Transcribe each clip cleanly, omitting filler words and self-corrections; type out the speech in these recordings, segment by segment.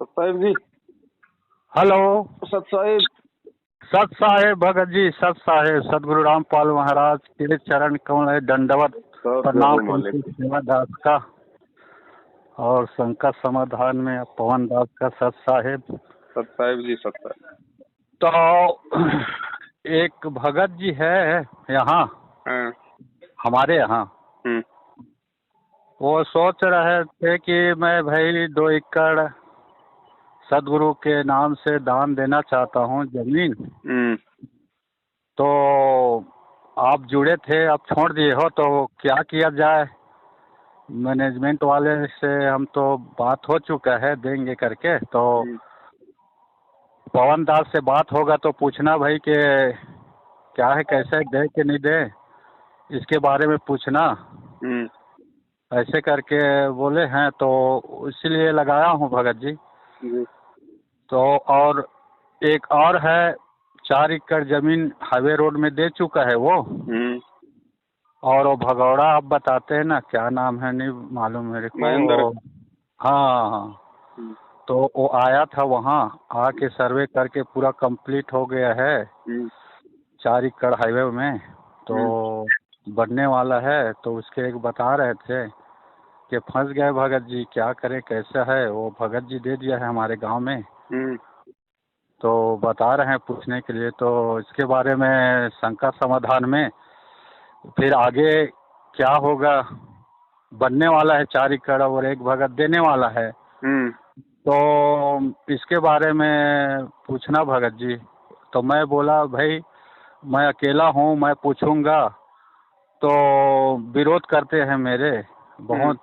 सत साहिब जी। हेलो। सत साहिब। सत साहेब भगत जी, सत साहेब सदगुरु रामपाल महाराज के चरण कमल है, दंडवत सब जय हो प्रणाम मालिक। उनकी सेवा दास का और संकट समाधान में पवन दास का सत साहेब। सत साहिब जी, सत साहिब। तो एक भगत जी है यहाँ हाँ। हमारे यहाँ, वो सोच रहे थे कि मैं भाई 2 एकड़ सदगुरु के नाम से दान देना चाहता हूँ जमीन। तो आप जुड़े थे, आप छोड़ दिए हो, तो क्या किया जाए? मैनेजमेंट वाले से हम तो बात हो चुका है देंगे करके, तो पवन दास से बात होगा तो पूछना भाई कि क्या है, कैसे दे कि नहीं दे, इसके बारे में पूछना। ऐसे करके बोले हैं, तो इसीलिए लगाया हूँ भगत जी। तो और एक और है 4 एकड़ जमीन हाईवे रोड में दे चुका है वो। और वो भगौड़ा आप बताते हैं ना, क्या नाम है नहीं मालूम मेरे को। महेंद्र। हाँ हाँ। तो वो आया था वहाँ, आके सर्वे करके पूरा कंप्लीट हो गया है 4 एकड़ हाईवे में, तो बनने वाला है। तो उसके एक बता रहे थे कि फंस गए भगत जी, क्या करें कैसा है। वो भगत जी दे दिया है हमारे गांव में, तो बता रहे हैं पूछने के लिए। तो इसके बारे में शंका समाधान में फिर आगे क्या होगा, बनने वाला है 4 एकड़ और एक भगत देने वाला है। तो इसके बारे में पूछना भगत जी। तो मैं बोला भाई मैं अकेला हूँ, मैं पूछूंगा तो विरोध करते हैं मेरे, बहुत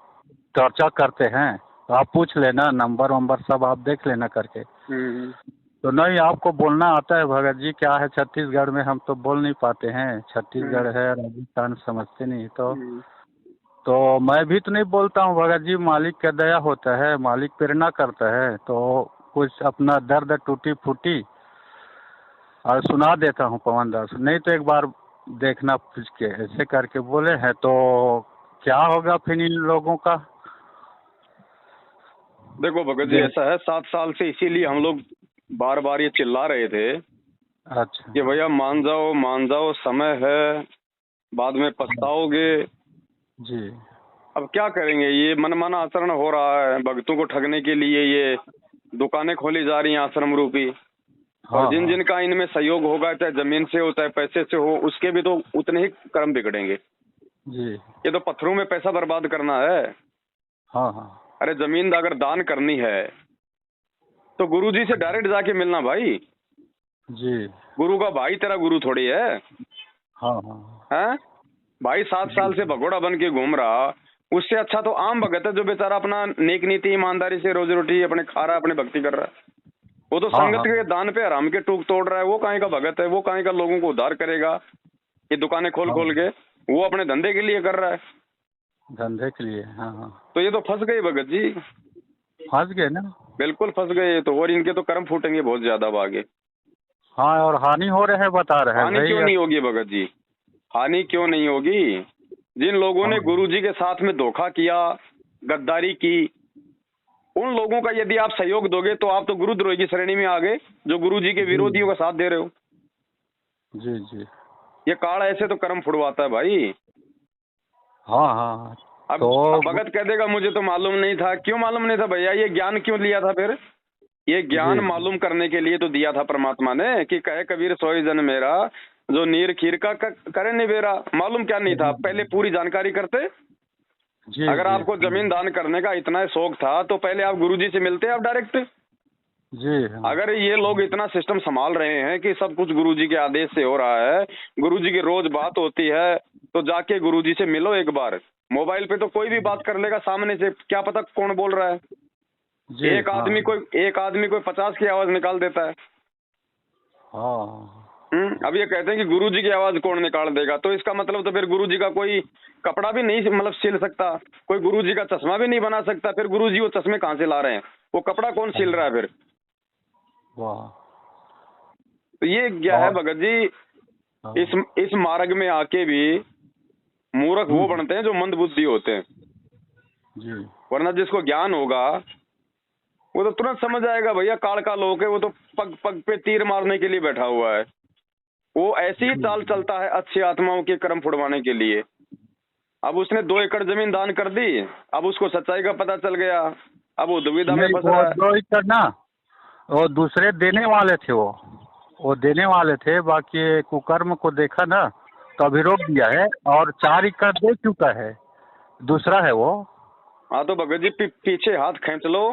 चर्चा करते हैं। तो आप पूछ लेना, नंबर वंबर सब आप देख लेना करके। तो नहीं, आपको बोलना आता है भगत जी। क्या है, छत्तीसगढ़ में हम तो बोल नहीं पाते हैं, छत्तीसगढ़ है, राजस्थान समझते नहीं। तो मैं भी तो नहीं बोलता हूँ भगत जी, मालिक का दया होता है, मालिक प्रेरणा करता है। तो कुछ अपना दर्द टूटी फूटी और सुना देता हूँ पवन दास, नहीं तो एक बार देखना पूछ के, ऐसे करके बोले हैं। तो क्या होगा फिर इन लोगों का? देखो भगत जी, ऐसा है 7 साल से इसीलिए हम लोग बार बार ये चिल्ला रहे थे। अच्छा। कि भैया मान जाओ, समय है, बाद में पछताओगे जी। अब क्या करेंगे, ये मनमाना आचरण हो रहा है। भक्तों को ठगने के लिए ये दुकानें खोली जा रही हैं आश्रम रूपी। और जिन जिन का इनमें सहयोग होगा, चाहे जमीन से हो चाहे पैसे से हो, उसके भी तो उतने ही कर्म बिगड़ेंगे जी। ये तो पत्थरों में पैसा बर्बाद करना है। हाँ हाँ। अरे जमीन अगर दान करनी है तो गुरुजी से डायरेक्ट जाके मिलना भाई। जी। गुरु का भाई तेरा गुरु थोड़ी है। हाँ हाँ। हैं भाई, 7 साल से भगोड़ा बन के घूम रहा, उससे अच्छा तो आम भगत है जो बेचारा अपना नेक नीति ईमानदारी से रोजी रोटी अपने खा रहा है, अपने भक्ति कर रहा है। वो तो हाँ संगत हाँ। के दान पे हराम के टूक तोड़ रहा है। वो काहे का भगत है, वो काहे का लोगों को उद्धार करेगा। ये दुकानें खोल खोल के वो अपने धंधे के लिए कर रहा है, धंधे के लिए। हाँ हाँ। तो ये तो फंस गए भगत जी, फंस गए ना। बिल्कुल फंस गए। तो और इनके तो कर्म फूटेंगे बहुत ज्यादा अब आगे। हाँ, और हानि हो रहे हैं बता रहे हैं हानि भाई। क्यों नहीं होगी भगत जी, हानि क्यों नहीं होगी। जिन लोगों ने गुरुजी के साथ में धोखा किया, गद्दारी की, उन लोगों का यदि आप सहयोग दोगे तो आप तो गुरुद्रोही की श्रेणी में आ गए, जो गुरुजी के विरोधियों का साथ दे रहे हो। जी जी। ये काल ऐसे तो कर्म फुड़वाता है भाई। हाँ हाँ। अब तो भगत कह देगा मुझे तो मालूम नहीं था। क्यों मालूम नहीं था भैया? ये ज्ञान क्यों लिया था फिर? ये ज्ञान मालूम करने के लिए तो दिया था परमात्मा ने, कि कहे कबीर सोई जन मेरा, जो नीर खीर का करे निबेरा। मालूम क्या नहीं था? पहले पूरी जानकारी करते। जी। अगर जी आपको जमीन दान करने का इतना शौक था तो पहले आप गुरुजी से मिलते आप डायरेक्ट। जी। हाँ। अगर ये लोग इतना सिस्टम संभाल रहे हैं कि सब कुछ गुरुजी के आदेश से हो रहा है, गुरुजी की रोज बात होती है, तो जाके गुरुजी से मिलो एक बार। मोबाइल पे तो कोई भी बात कर लेगा सामने से, क्या पता कौन बोल रहा है। जी। एक आदमी कोई 50 की आवाज निकाल देता है। हाँ। अब ये कहते हैं कि गुरुजी की आवाज कौन निकाल देगा, तो इसका मतलब तो फिर गुरुजी का कोई कपड़ा भी नहीं मतलब सिल सकता, कोई गुरुजी का चश्मा भी नहीं बना सकता। फिर गुरुजी वो चश्मे कहाँ से ला रहे हैं, वो कपड़ा कौन सिल रहा है फिर? वाह। तो ये क्या है भगत जी, इस मार्ग में आके भी मूर्ख वो बनते हैं जो मंद बुद्धि होते हैं। जी। वरना जिसको ज्ञान होगा वो तो तुरंत समझ आएगा भैया, काल का लोक है वो तो, पग पग पे तीर मारने के लिए बैठा हुआ है। वो ऐसी ही चाल चलता है अच्छी आत्माओं के कर्म फुड़वाने के लिए। अब उसने 2 एकड़ जमीन दान कर दी, अब उसको सच्चाई का पता चल गया, अब वो दुविधा में नहीं, फंस वो रहा है। 2 एकड़ ना, वो दूसरे देने वाले थे, वो देने वाले थे, बाकी कुकर्म को देखा ना तो अभी रोक दिया है, और 4 एकड़ दे चुका है, दूसरा है वो। हाँ तो भगत जी पीछे हाथ खींच लो,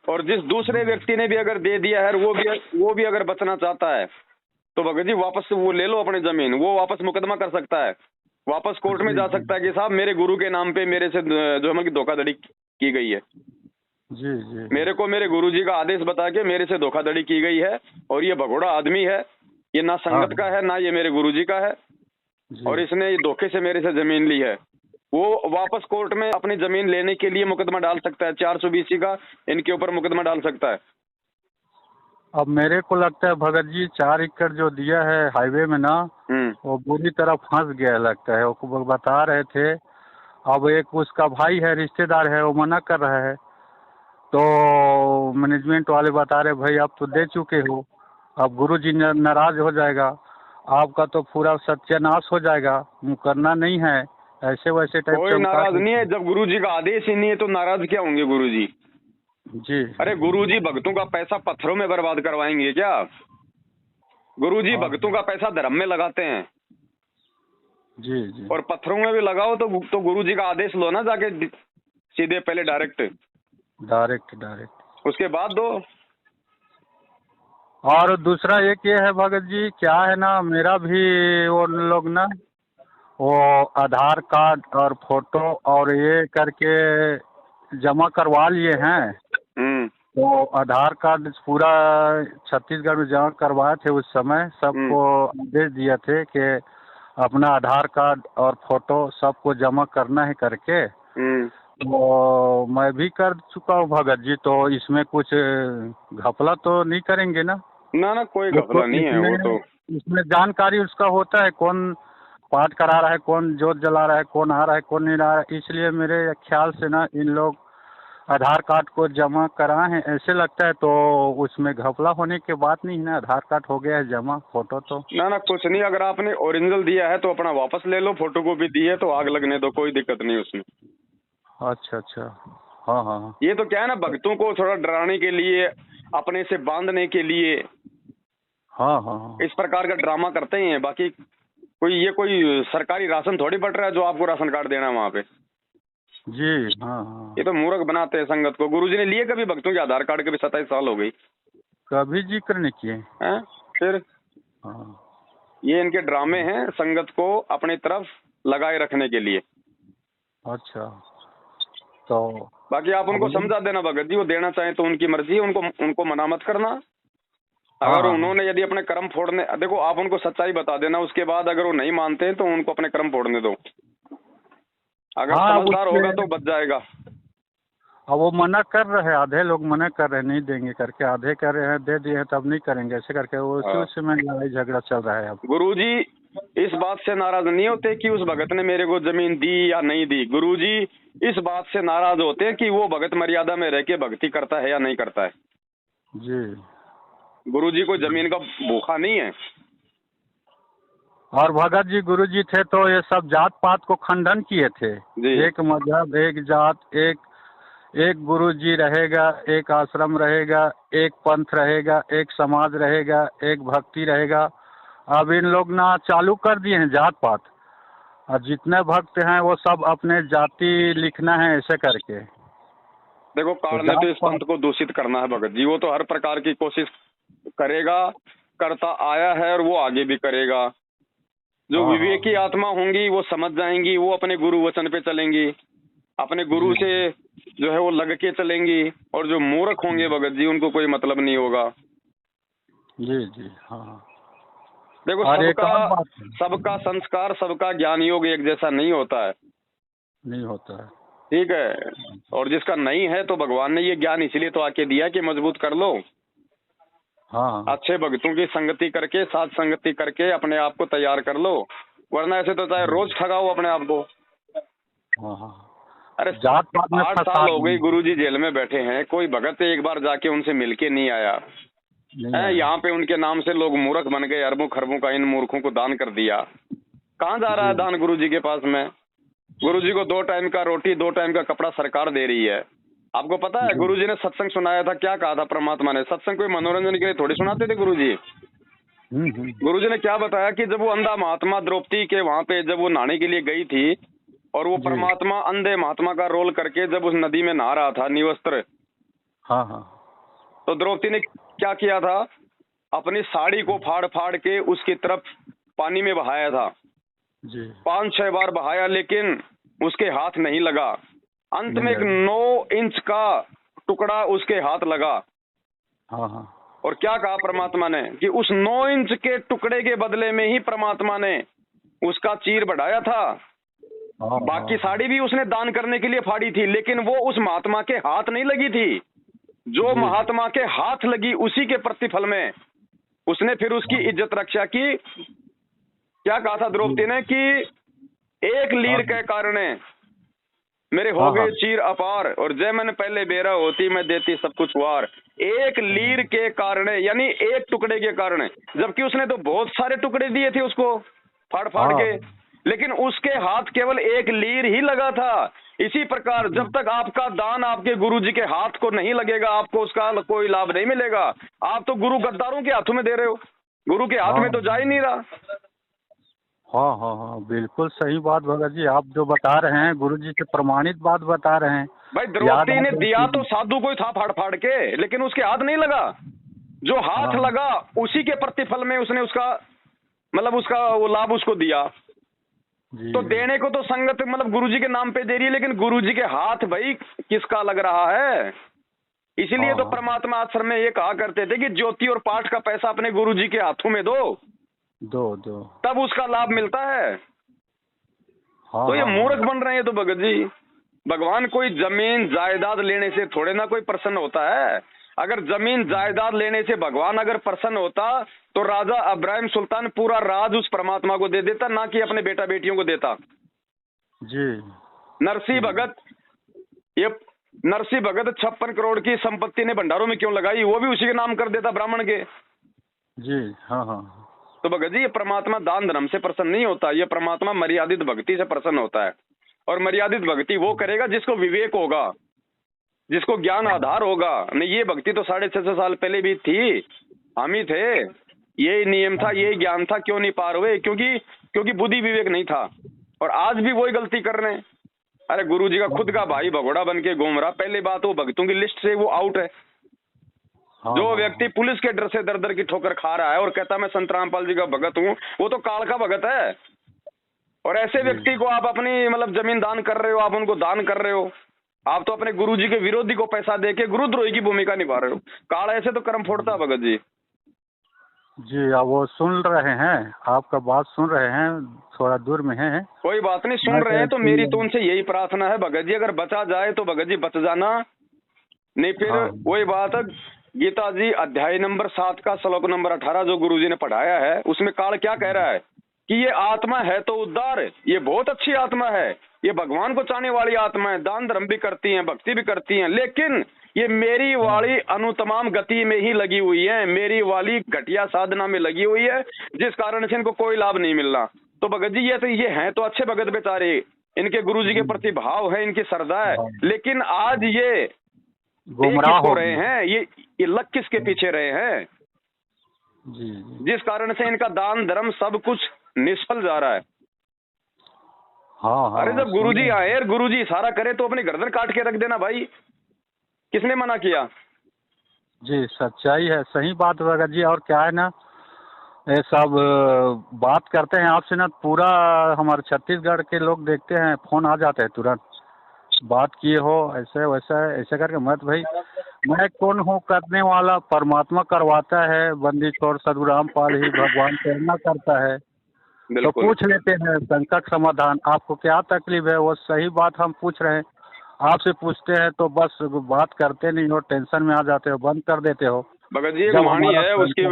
और जिस दूसरे व्यक्ति ने भी अगर दे दिया है, वो भी अगर बचना चाहता है तो भगत जी वापस वो ले लो अपनी जमीन, वो वापस मुकदमा कर सकता है, वापस कोर्ट में जा सकता है कि साहब मेरे गुरु के नाम पे मेरे से जो है मतलब धोखाधड़ी की गई है। जी जी। मेरे को मेरे गुरुजी का आदेश बता के मेरे से धोखाधड़ी की गई है, और ये भगोड़ा आदमी है, ये ना संगत का है ना ये मेरे गुरुजी का है, और इसने ये धोखे से मेरे से जमीन ली है। वो वापस कोर्ट में अपनी जमीन लेने के लिए मुकदमा डाल सकता है, 420 का इनके ऊपर मुकदमा डाल सकता है। अब मेरे को लगता है भगत जी 4 एकड़ जो दिया है हाईवे में ना, वो बुरी तरह फंस गया लगता है। वो बता रहे थे, अब एक उसका भाई है, रिश्तेदार है, वो मना कर रहा है, तो मैनेजमेंट वाले बता रहे भाई आप तो दे चुके हो, अब गुरुजी नाराज हो जाएगा, आपका तो पूरा सत्यानाश हो जाएगा, करना नहीं है, ऐसे वैसे टाइप। कोई नाराज नहीं है, जब गुरुजी का आदेश ही नहीं है तो नाराज क्या होंगे गुरुजी? जी। अरे गुरुजी भक्तों का पैसा पत्थरों में बर्बाद करवाएंगे क्या? गुरुजी भक्तों का पैसा धर्म में लगाते हैं। जी जी। और पत्थरों में भी लगाओ तो गुरुजी का आदेश लो ना जाके सीधे, पहले डायरेक्ट उसके बाद दो। और दूसरा एक ये है भगत जी, क्या है ना, मेरा भी वो लोग ना वो आधार कार्ड और फोटो और ये करके जमा करवा लिए हैं। तो आधार कार्ड पूरा छत्तीसगढ़ में जमा करवाए थे उस समय, सबको आदेश दिए थे कि अपना आधार कार्ड और फोटो सबको जमा करना है करके। तो मैं भी कर चुका हूँ भगत जी, तो इसमें कुछ घपला तो नहीं करेंगे ना? ना कोई घपला नहीं है। वो तो इसमें जानकारी उसका होता है, कौन पाठ करा रहा है, कौन जोत जला रहा है, कौन आ रहा है, कौन नहीं आ रहा है। इसलिए मेरे ख्याल से ना इन लोग आधार कार्ड को जमा कराए हैं ऐसे लगता है, तो उसमें घपला होने की बात नहीं है ना, आधार कार्ड हो गया है जमा, फोटो तो ना कुछ नहीं। अगर आपने ओरिजिनल दिया है तो अपना वापस ले लो, फोटो कॉपी दी है तो आग लगने दो, कोई दिक्कत नहीं उसमें। अच्छा। हाँ। ये तो क्या है ना, भक्तों को थोड़ा डराने के लिए, अपने से बांधने के लिए हाँ इस प्रकार का ड्रामा करते ही हैं। बाकी कोई सरकारी राशन थोड़ी बट रहा है जो आपको राशन कार्ड देना है वहाँ पे। जी हाँ। ये तो मूर्ख बनाते हैं संगत को। गुरुजी ने लिए कभी भक्तों के आधार कार्ड के भी 27 साल हो गई, कभी जिक्र नहीं किए हैं? फिर ये इनके ड्रामे हैं संगत को अपनी तरफ लगाए रखने के लिए। अच्छा, तो बाकी आप उनको समझा देना भगत जी, वो देना चाहें तो उनकी मर्जी है, उनको मना मत करना। अगर उन्होंने यदि अपने कर्म फोड़ने, देखो आप उनको सच्चाई बता देना, उसके बाद अगर वो नहीं मानते हैं तो उनको अपने कर्म फोड़ने दो। अगर समझदार होगा तो बच जाएगा। अब वो मना कर रहे हैं, आधे लोग मना कर रहे हैं नहीं देंगे करके, आधे कह रहे हैं दे दिए हैं तब नहीं करेंगे, ऐसे करके वो उसी में लड़ाई झगड़ा चल रहा है। अब गुरुजी इस बात से नाराज नहीं होते कि उस भगत ने मेरे को जमीन दी या नहीं दी। गुरुजी इस बात से नाराज होते हैं कि वो भगत मर्यादा में रह के भक्ति करता है या नहीं करता है। जी, गुरुजी को जमीन का भूखा नहीं है। और भगत जी गुरुजी थे तो ये सब जात पात को खंडन किए थे। एक मजहब, एक जात, एक गुरुजी रहेगा, एक आश्रम रहेगा, एक पंथ रहेगा, एक समाज रहेगा, एक भक्ति रहेगा। अब इन लोग ना चालू कर दिए हैं जात पात, और जितने भक्त हैं वो सब अपने जाति लिखना है ऐसे करके। देखो काल ने तो इस पंथ को दूषित करना है भगत जी, वो तो हर प्रकार की कोशिश करेगा, करता आया है और वो आगे भी करेगा। जो विवेकी आत्मा होंगी वो समझ जाएंगी, वो अपने गुरु वचन पे चलेंगी, अपने गुरु से जो है वो लग के चलेंगी। और जो मूर्ख होंगे भगत जी उनको कोई मतलब नहीं होगा। जी हाँ। देखो सबका संस्कार, सबका ज्ञान योग एक जैसा नहीं होता है। ठीक है। और जिसका नहीं है तो भगवान ने ये ज्ञान इसलिए तो आके दिया कि मजबूत कर लो। हाँ। अच्छे भक्तों की संगति करके, साथ संगति करके अपने आप को तैयार कर लो, वरना ऐसे तो चाहे रोज ठगाओ अपने आप को। हाँ। अरे जात पात में 8 साल हो गई गुरुजी जेल में बैठे हैं, कोई भगत एक बार जाके उनसे मिलके नहीं आया है। यहाँ पे उनके नाम से लोग मूर्ख बन गए, अरबों खरबों का इन मूर्खों को दान कर दिया। कहाँ जा रहा है दान गुरुजी के पास में? गुरुजी को 2 टाइम का रोटी 2 टाइम का कपड़ा सरकार दे रही है। आपको पता है गुरुजी ने सत्संग सुनाया था, क्या कहा था परमात्मा ने? सत्संग कोई मनोरंजन के लिए थोड़ी सुनाते थे गुरुजी। गुरुजी ने क्या बताया कि जब वो अंधा महात्मा द्रौपदी के वहां पे जब वो नहाने के लिए गई थी और वो परमात्मा अंधे महात्मा का रोल करके जब उस नदी में नहा रहा था निवस्त्र, हाँ हाँ, तो द्रौपदी ने क्या किया था? अपनी साड़ी को फाड़ फाड़ के उसकी तरफ पानी में बहाया था जी। 5-6 बार बहाया, लेकिन उसके हाथ नहीं लगा। अंत में एक 9 इंच का टुकड़ा उसके हाथ लगा। हाँ हाँ, और क्या कहा परमात्मा ने कि उस 9 इंच के टुकड़े के बदले में ही परमात्मा ने उसका चीर बढ़ाया था। बाकी साड़ी भी उसने दान करने के लिए फाड़ी थी, लेकिन वो उस महात्मा के हाथ नहीं लगी थी। जो महात्मा के हाथ लगी उसी के प्रतिफल में उसने फिर उसकी इज्जत रक्षा की। क्या कहा था द्रौपदी ने कि एक लीर के कारण मेरे हो गए चीर अपार, और जय मन पहले बेरा होती मैं देती सब कुछ वार। एक लीर के कारण, यानी एक टुकड़े के कारण, जबकि उसने तो बहुत सारे टुकड़े दिए थे उसको फाड़ फाड़ के, लेकिन उसके हाथ केवल एक लीर ही लगा था। इसी प्रकार जब तक आपका दान आपके गुरु जी के हाथ को नहीं लगेगा, आपको उसका कोई लाभ नहीं मिलेगा। आप तो गुरु गद्दारों के हाथों में दे रहे हो, गुरु के हाथ में तो जा ही नहीं रहा। हाँ हाँ हाँ, बिल्कुल सही बात भगत जी, आप जो बता रहे हैं गुरु जी से प्रमाणित बात बता रहे हैं। भाई द्रौपदी ने दिया तो साधु को ही था फाड़ फाड़ के, लेकिन उसके हाथ नहीं लगा। जो हाथ लगा उसी के प्रतिफल में उसने उसका मतलब उसका वो लाभ उसको दिया। तो देने को तो संगत मतलब गुरुजी के नाम पे दे रही है, लेकिन गुरुजी के हाथ भाई किसका लग रहा है? इसीलिए तो परमात्मा आश्रम में ये कहा करते थे कि ज्योति और पाठ का पैसा अपने गुरुजी के हाथों में दो तब उसका लाभ मिलता है। तो ये मूर्ख बन रहे हैं तो भगत जी। भगवान कोई जमीन जायदाद लेने से थोड़े ना कोई प्रसन्न होता है। अगर जमीन जायदाद लेने से भगवान अगर प्रसन्न होता तो राजा अब्राहिम सुल्तान पूरा राज उस परमात्मा को दे देता, ना कि अपने बेटा बेटियों को देता जी। नरसिंह भगत, ये नरसिंह भगत 56 करोड़ की संपत्ति ने भंडारों में क्यों लगाई? वो भी उसी के नाम कर देता ब्राह्मण के। जी हाँ हाँ। तो भगत जी ये परमात्मा दान धर्म से प्रसन्न नहीं होता, ये परमात्मा मर्यादित भक्ति से प्रसन्न होता है। और मर्यादित भक्ति वो करेगा जिसको विवेक होगा, जिसको ज्ञान आधार होगा। नहीं ये भक्ति तो 650 साल पहले भी थी, हम ही थे, यही नियम था, यही ज्ञान था, क्यों नहीं पार हुए? क्योंकि बुद्धि विवेक नहीं था। और आज भी वही गलती कर रहे हैं। अरे गुरुजी का खुद का भाई भगोड़ा बन के घूम रहा। पहली बात वो भक्तों की लिस्ट से वो आउट है। जो व्यक्ति पुलिस के डर से दर दर की ठोकर खा रहा है और कहता मैं संत रामपाल जी का भगत हूँ, वो तो काल का भगत है। और ऐसे व्यक्ति को आप अपनी मतलब जमीन दान कर रहे हो, आप उनको दान कर रहे हो, आप तो अपने गुरुजी के विरोधी को पैसा देके गुरुद्रोही की भूमिका निभा रहे हो। काल ऐसे तो कर्म फोड़ता भगत जी। जी आप वो सुन रहे हैं, आपका बात सुन रहे हैं, थोड़ा दूर में है। कोई बात नहीं, सुन रहे हैं तो मेरी तो उनसे यही प्रार्थना है भगत जी, अगर बचा जाए तो भगत जी बच जाना, नहीं फिर वही बात है। गीता जी अध्याय नंबर 7 का श्लोक नंबर 18 जो गुरुजी ने पढ़ाया है, उसमें काल क्या कह रहा है कि ये आत्मा है तो उद्धार, ये बहुत अच्छी आत्मा है, ये भगवान को चाहने वाली आत्मा है, दान धर्म भी करती है, भक्ति भी करती है, लेकिन ये मेरी वाली अनुतमाम गति में ही लगी हुई है, मेरी वाली घटिया साधना में लगी हुई है, जिस कारण से इनको कोई लाभ नहीं मिल रहा। तो भगत जी ये हैं तो अच्छे भगत बेचारे, इनके गुरुजी के प्रति भाव है, इनकी श्रद्धा है, लेकिन आज ये गुमराह हो रहे हैं। ये लग किसके पीछे रहे हैं जी, जिस कारण से इनका दान धर्म सब कुछ निष्फल जा रहा है। हाँ। अरे जब गुरुजी आए और गुरुजी इशारा करे तो अपनी गर्दन काट के रख देना भाई, किसने मना किया? जी सच्चाई है, सही बात भगत जी। और क्या है ना, ये सब बात करते हैं आपसे ना, पूरा हमारे छत्तीसगढ़ के लोग देखते हैं, फोन आ जाते हैं तुरंत, बात किए हो ऐसे वैसा ऐसे करके। मत भाई मैं कौन हूँ करने वाला, परमात्मा करवाता है, बंदी छोड़ सदगुरु रामपाल ही भगवान प्रेरणा करता है। तो पूछ लेते हैं संकट समाधान, आपको क्या तकलीफ है, वो सही बात हम पूछ रहे हैं, आपसे पूछते हैं तो बस बात करते नहीं हो, टेंशन में आ जाते हो, बंद कर देते हो। भगत जी एक वाणी है उसकी,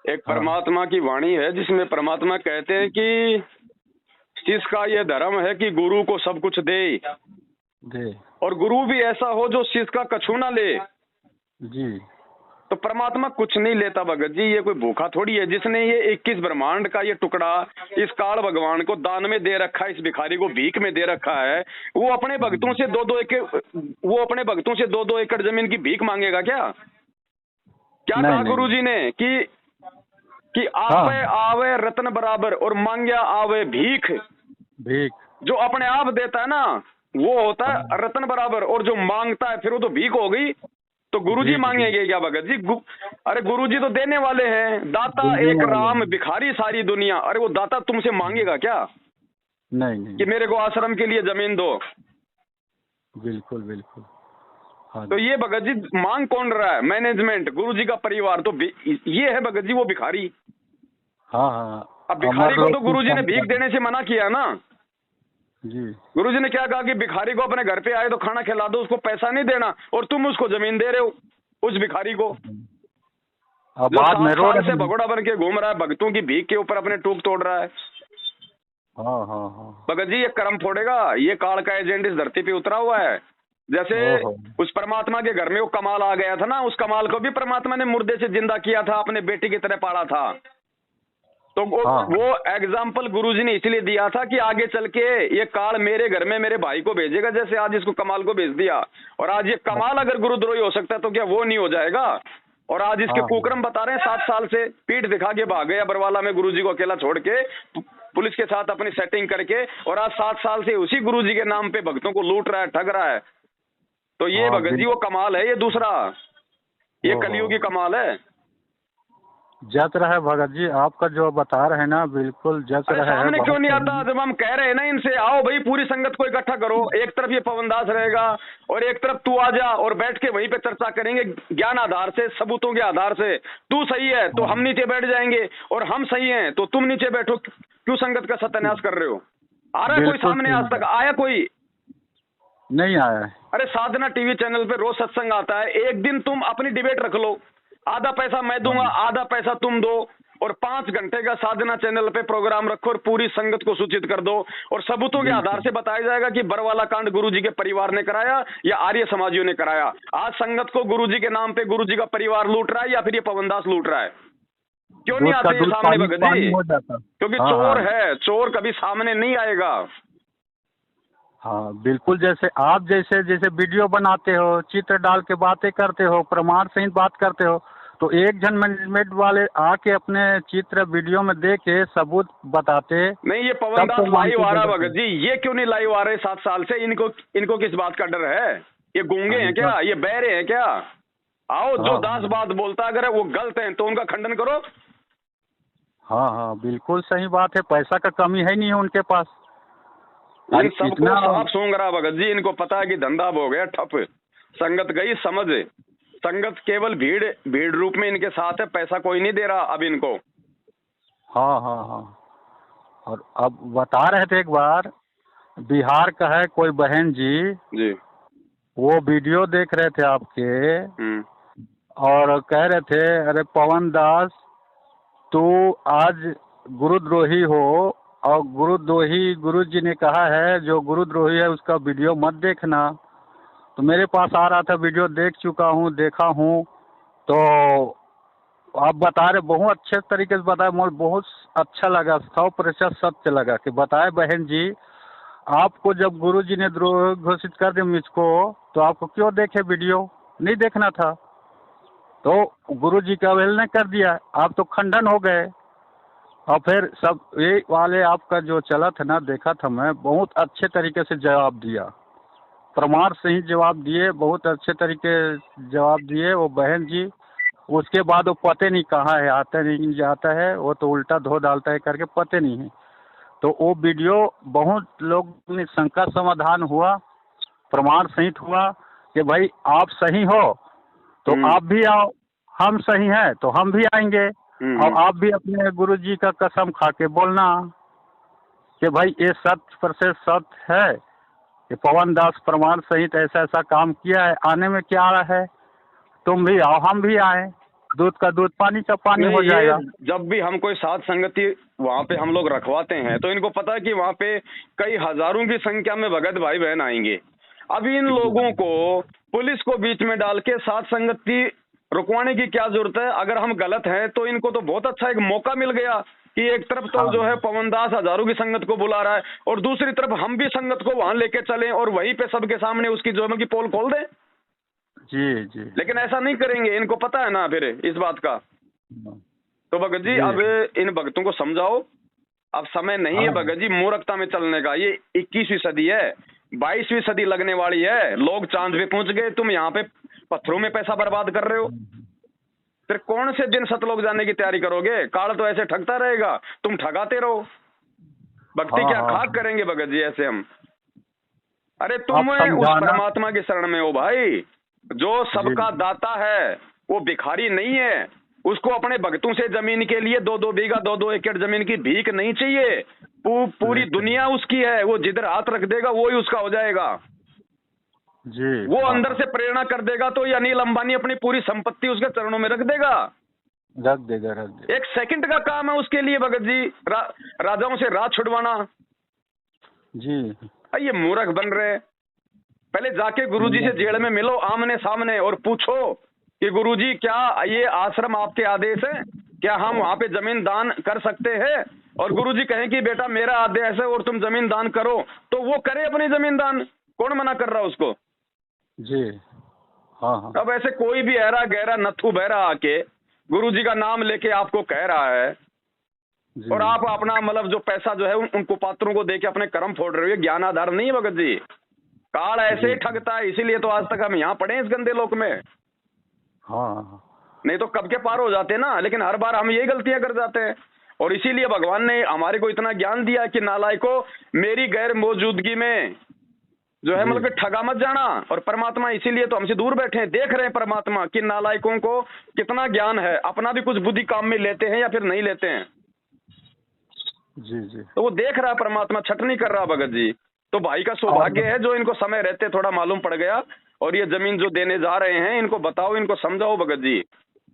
एक परमात्मा की वाणी है जिसमें परमात्मा कहते हैं कि शिष्य का ये धर्म है कि गुरु को सब कुछ दे, और गुरु भी ऐसा हो जो शिष्य का कछु ना ले जी। तो परमात्मा कुछ नहीं लेता भगत जी। ये कोई भूखा थोड़ी है जिसने ये 21 ब्रह्मांड का ये टुकड़ा इस काल भगवान को दान में दे रखा है, इस भिखारी को भीख में दे रखा है। वो अपने भक्तों से 2-2 एकड़, वो अपने भक्तों से 2-2 एकड़ जमीन की भीख मांगेगा क्या? क्या कहा गुरुजी ने कि आपे आवे रत्न बराबर और मांग्या आवे भीख। भीख जो अपने आप देता है ना वो होता है रत्न बराबर, और जो मांगता है फिर वो तो भीख हो गई। तो गुरुजी मांगेंगे क्या भगत जी? अरे गुरुजी तो देने वाले हैं, दाता एक राम भिखारी सारी दुनिया। अरे वो दाता तुमसे मांगेगा क्या? नहीं कि मेरे को आश्रम के लिए जमीन दो। बिल्कुल बिल्कुल। हाँ। तो ये भगत जी मांग कौन रहा है? मैनेजमेंट, गुरुजी का परिवार। तो ये है भगत जी वो भिखारी। हाँ। अब भिखारी को तो गुरुजी ने भीख देने से मना किया ना जी। गुरुजी ने क्या कहा कि भिखारी को अपने घर पे आए तो खाना खिला दो, उसको पैसा नहीं देना, और तुम उसको जमीन दे रहे हो उस भिखारी को। अब बाद में रोड से भगोड़ा बन के घूम रहा है, भक्तों की भीख के ऊपर अपने टूक तोड़ रहा है। हाँ। भगत जी ये कर्म फोड़ेगा, ये काल का एजेंट इस धरती पे उतरा हुआ है। जैसे उस परमात्मा के घर में वो कमाल आ गया था ना, उस कमाल को भी परमात्मा ने मुर्दे से जिंदा किया था, अपने बेटे की तरह पाला था। तो वो एग्जाम्पल गुरुजी ने इसलिए दिया था कि आगे चल के ये काल मेरे घर में मेरे भाई को भेजेगा, जैसे आज इसको कमाल को भेज दिया। और आज ये कमाल अगर गुरुद्रोही हो सकता है तो क्या वो नहीं हो जाएगा? और आज इसके कुकर्म बता रहे हैं, 7 साल से पीठ दिखा के भाग गया बरवाला में गुरुजी को अकेला छोड़ के, पुलिस के साथ अपनी सेटिंग करके, और आज 7 साल से उसी गुरुजी के नाम पे भक्तों को लूट रहा है, ठग रहा है। तो ये भगत जी वो कमाल है, ये दूसरा, ये कलयुगी कमाल है। जच रहा है भगत जी, आपका जो बता रहे हैं ना बिल्कुल जच रहा है। सामने क्यों नहीं आता? जब हम कह रहे हैं ना इनसे, आओ भाई पूरी संगत को इकट्ठा करो, एक तरफ ये पवनदास रहेगा और एक तरफ तू आ जा, और बैठ के वहीं पे चर्चा करेंगे ज्ञान आधार से, सबूतों के आधार से। तू सही है तो हम नीचे बैठ जाएंगे, और हम सही हैं तो तुम नीचे बैठो। क्यों संगत का सत्यानाश कर रहे हो? आ रहा है कोई सामने? आज तक आया कोई? नहीं आया है। अरे साधना टीवी चैनल पे रोज सत्संग आता है, एक दिन तुम अपनी डिबेट रख लो, आधा पैसा मैं दूंगा, आधा पैसा तुम दो, और 5 घंटे का साधना चैनल पे प्रोग्राम रखो और पूरी संगत को सूचित कर दो, और सबूतों के आधार से बताया जाएगा कि बरवाला कांड गुरुजी के परिवार ने कराया या आर्य समाजियों ने कराया। आज संगत को गुरुजी के नाम पे गुरुजी का परिवार लूट रहा है या फिर ये पवनदास लूट रहा है? क्यों नहीं आते ये सामने भगत जी? क्योंकि चोर है, चोर कभी सामने नहीं आएगा। हाँ बिल्कुल। जैसे आप जैसे वीडियो बनाते हो, चित्र डाल के बातें करते हो, प्रमाण सहित बात करते हो, तो एक जन मैनेजमेंट वाले आके अपने चित्र वीडियो में दे के सबूत बताते नहीं। ये पवनदास लाइव आ रहा है भगत जी, ये क्यों नहीं लाइव आ रहे 7 साल से? इनको किस बात का डर है? ये गूंगे हैं क्या? ये बहरे हैं क्या? आओ, जो दास बात बोलता अगर वो गलत है तो उनका खंडन करो। हाँ बिल्कुल सही बात है। पैसा का कमी है नहीं है उनके पास। इन सबको साफ सूंघ रहा भगत जी, इनको पता है कि धंधा हो गया ठप, संगत गई समझ। संगत केवल भीड़ रूप में इनके साथ है, पैसा कोई नहीं दे रहा अब इनको। हाँ। और अब बता रहे थे एक बार, बिहार का है कोई बहन जी, वो वीडियो देख रहे थे आपके, और कह रहे थे अरे पवन दास तू आज गुरुद्रोही हो, और गुरुद्रोही गुरुजी ने कहा है जो गुरुद्रोही है उसका वीडियो मत देखना। तो मेरे पास आ रहा था, वीडियो देख चुका हूँ, देखा हूँ। तो आप बता रहे, बहुत अच्छे तरीके से बताए, मुझे बहुत अच्छा लगा, 100% सत्य लगा कि बताए बहन जी, आपको जब गुरुजी ने द्रोह घोषित कर दिया मुझको, तो आपको क्यों देखे वीडियो? नहीं देखना था। तो गुरुजी का अवहेलना कर दिया, आप तो खंडन हो गए। और फिर सब ये वाले आपका जो चला था ना, देखा था मैं, बहुत अच्छे तरीके से जवाब दिया, प्रमाण से ही जवाब दिए, बहुत अच्छे तरीके जवाब दिए वो बहन जी। उसके बाद वो पते नहीं कहाँ है, आता नहीं जाता है, वो तो उल्टा धो डालता है करके पते नहीं है। तो वो वीडियो बहुत लोग ने शंका समाधान हुआ, प्रमाण सहित हुआ कि भाई आप सही हो तो आप भी आओ, हम सही हैं तो हम भी आएंगे, और आप भी अपने गुरुजी का कसम खा के बोलना कि भाई ये 100% सत्य है कि पवन दास प्रमाण सहित ऐसा ऐसा काम किया है, आने में क्या आ रहा है, तुम भी आओ हम भी आए। दूध का दूध, पानी का पानी हो नहीं, जाएगा। ये जब भी हम कोई साध संगति वहाँ पे हम लोग रखवाते हैं तो इनको पता है कि वहाँ पे कई हजारों की संख्या में भगत भाई बहन आएंगे। अब इन लोगों को पुलिस को बीच में डाल के साध संगति रुकवाने की क्या जरूरत है? अगर हम गलत हैं तो इनको तो बहुत अच्छा एक मौका मिल गया कि एक तरफ तो हाँ। जो है पवन दास हजारों की संगत को बुला रहा है और दूसरी तरफ हम भी संगत को वहां लेके चलें और वहीं पे सबके सामने उसकी जो है कि पोल खोल दें। जी जी। लेकिन ऐसा नहीं करेंगे, इनको पता है ना फिर इस बात का। तो भगत जी जी। अब इन भक्तों को समझाओ, अब समय नहीं है हाँ। भगत जी मूर्खता में चलने का। ये 21वीं सदी है, 22वीं सदी लगने वाली है, लोग चांद पे पहुंच गए, तुम यहाँ पे पत्थरों में पैसा बर्बाद कर रहे हो। फिर कौन से दिन सतलोक जाने की तैयारी करोगे? काल तो ऐसे ठगता रहेगा, तुम ठगाते रहो। भक्ति क्या हाँ। खाक करेंगे भगत जी ऐसे हम? अरे तुम आप उस समझाना। परमात्मा की शरण में हो भाई, जो सबका दाता है, वो भिखारी नहीं है। उसको अपने भक्तों से जमीन के लिए 2-2 बीघा 2-2 एकड़ जमीन की भीख नहीं चाहिए। पूरी दुनिया उसकी है, वो जिधर हाथ रख देगा वो ही उसका हो जाएगा। जी। वो हाँ। अंदर से प्रेरणा कर देगा तो ये अनिल अंबानी अपनी पूरी संपत्ति उसके चरणों में रख देगा। रख देगा, रख देगा। एक सेकंड का काम है उसके लिए भगत जी राजाओं से राज छुड़वाना। जी। ये मूर्ख बन रहे। पहले जाके गुरुजी से जेल में मिलो आमने सामने और पूछो कि गुरुजी क्या ये आश्रम आपके आदेश है, क्या हम वहां पे जमीन दान कर सकते हैं? और गुरुजी कहें कि बेटा मेरा आदेश है और तुम जमीन दान करो, तो वो करे अपनी जमीन दान। कौन मना कर रहा उसको? जी। हाँ हाँ। अब ऐसे कोई भी ऐरा गहरा नथु बहरा आके गुरुजी का नाम लेके आपको कह रहा है जी। और आप अपना मतलब जो पैसा जो है उन कुपात्रों को देके अपने कर्म फोड़ रहे हो, ये ज्ञान आधार नहीं है भगत जी। काल ऐसे ही ठगता है, इसीलिए तो आज तक हम यहाँ पड़े हैं इस गंदे लोक में। हाँ। नहीं तो कब के पार हो जाते ना, लेकिन हर बार हम यही गलतियां कर जाते हैं। और इसीलिए भगवान ने हमारे को इतना ज्ञान दिया कि नालायको मेरी गैर मौजूदगी में जो है मतलब कि ठगा मत जाना। और परमात्मा इसीलिए तो हमसे दूर बैठे हैं, देख रहे हैं परमात्मा कि नालायकों को कितना ज्ञान है, अपना भी कुछ बुद्धि काम में लेते हैं या फिर नहीं लेते हैं। जी जी। तो वो देख रहा है परमात्मा, छट नहीं कर रहा भगत जी। तो भाई का सौभाग्य है जो इनको समय रहते थोड़ा मालूम पड़ गया और ये जमीन जो देने जा रहे हैं इनको बताओ, इनको समझाओ भगत जी।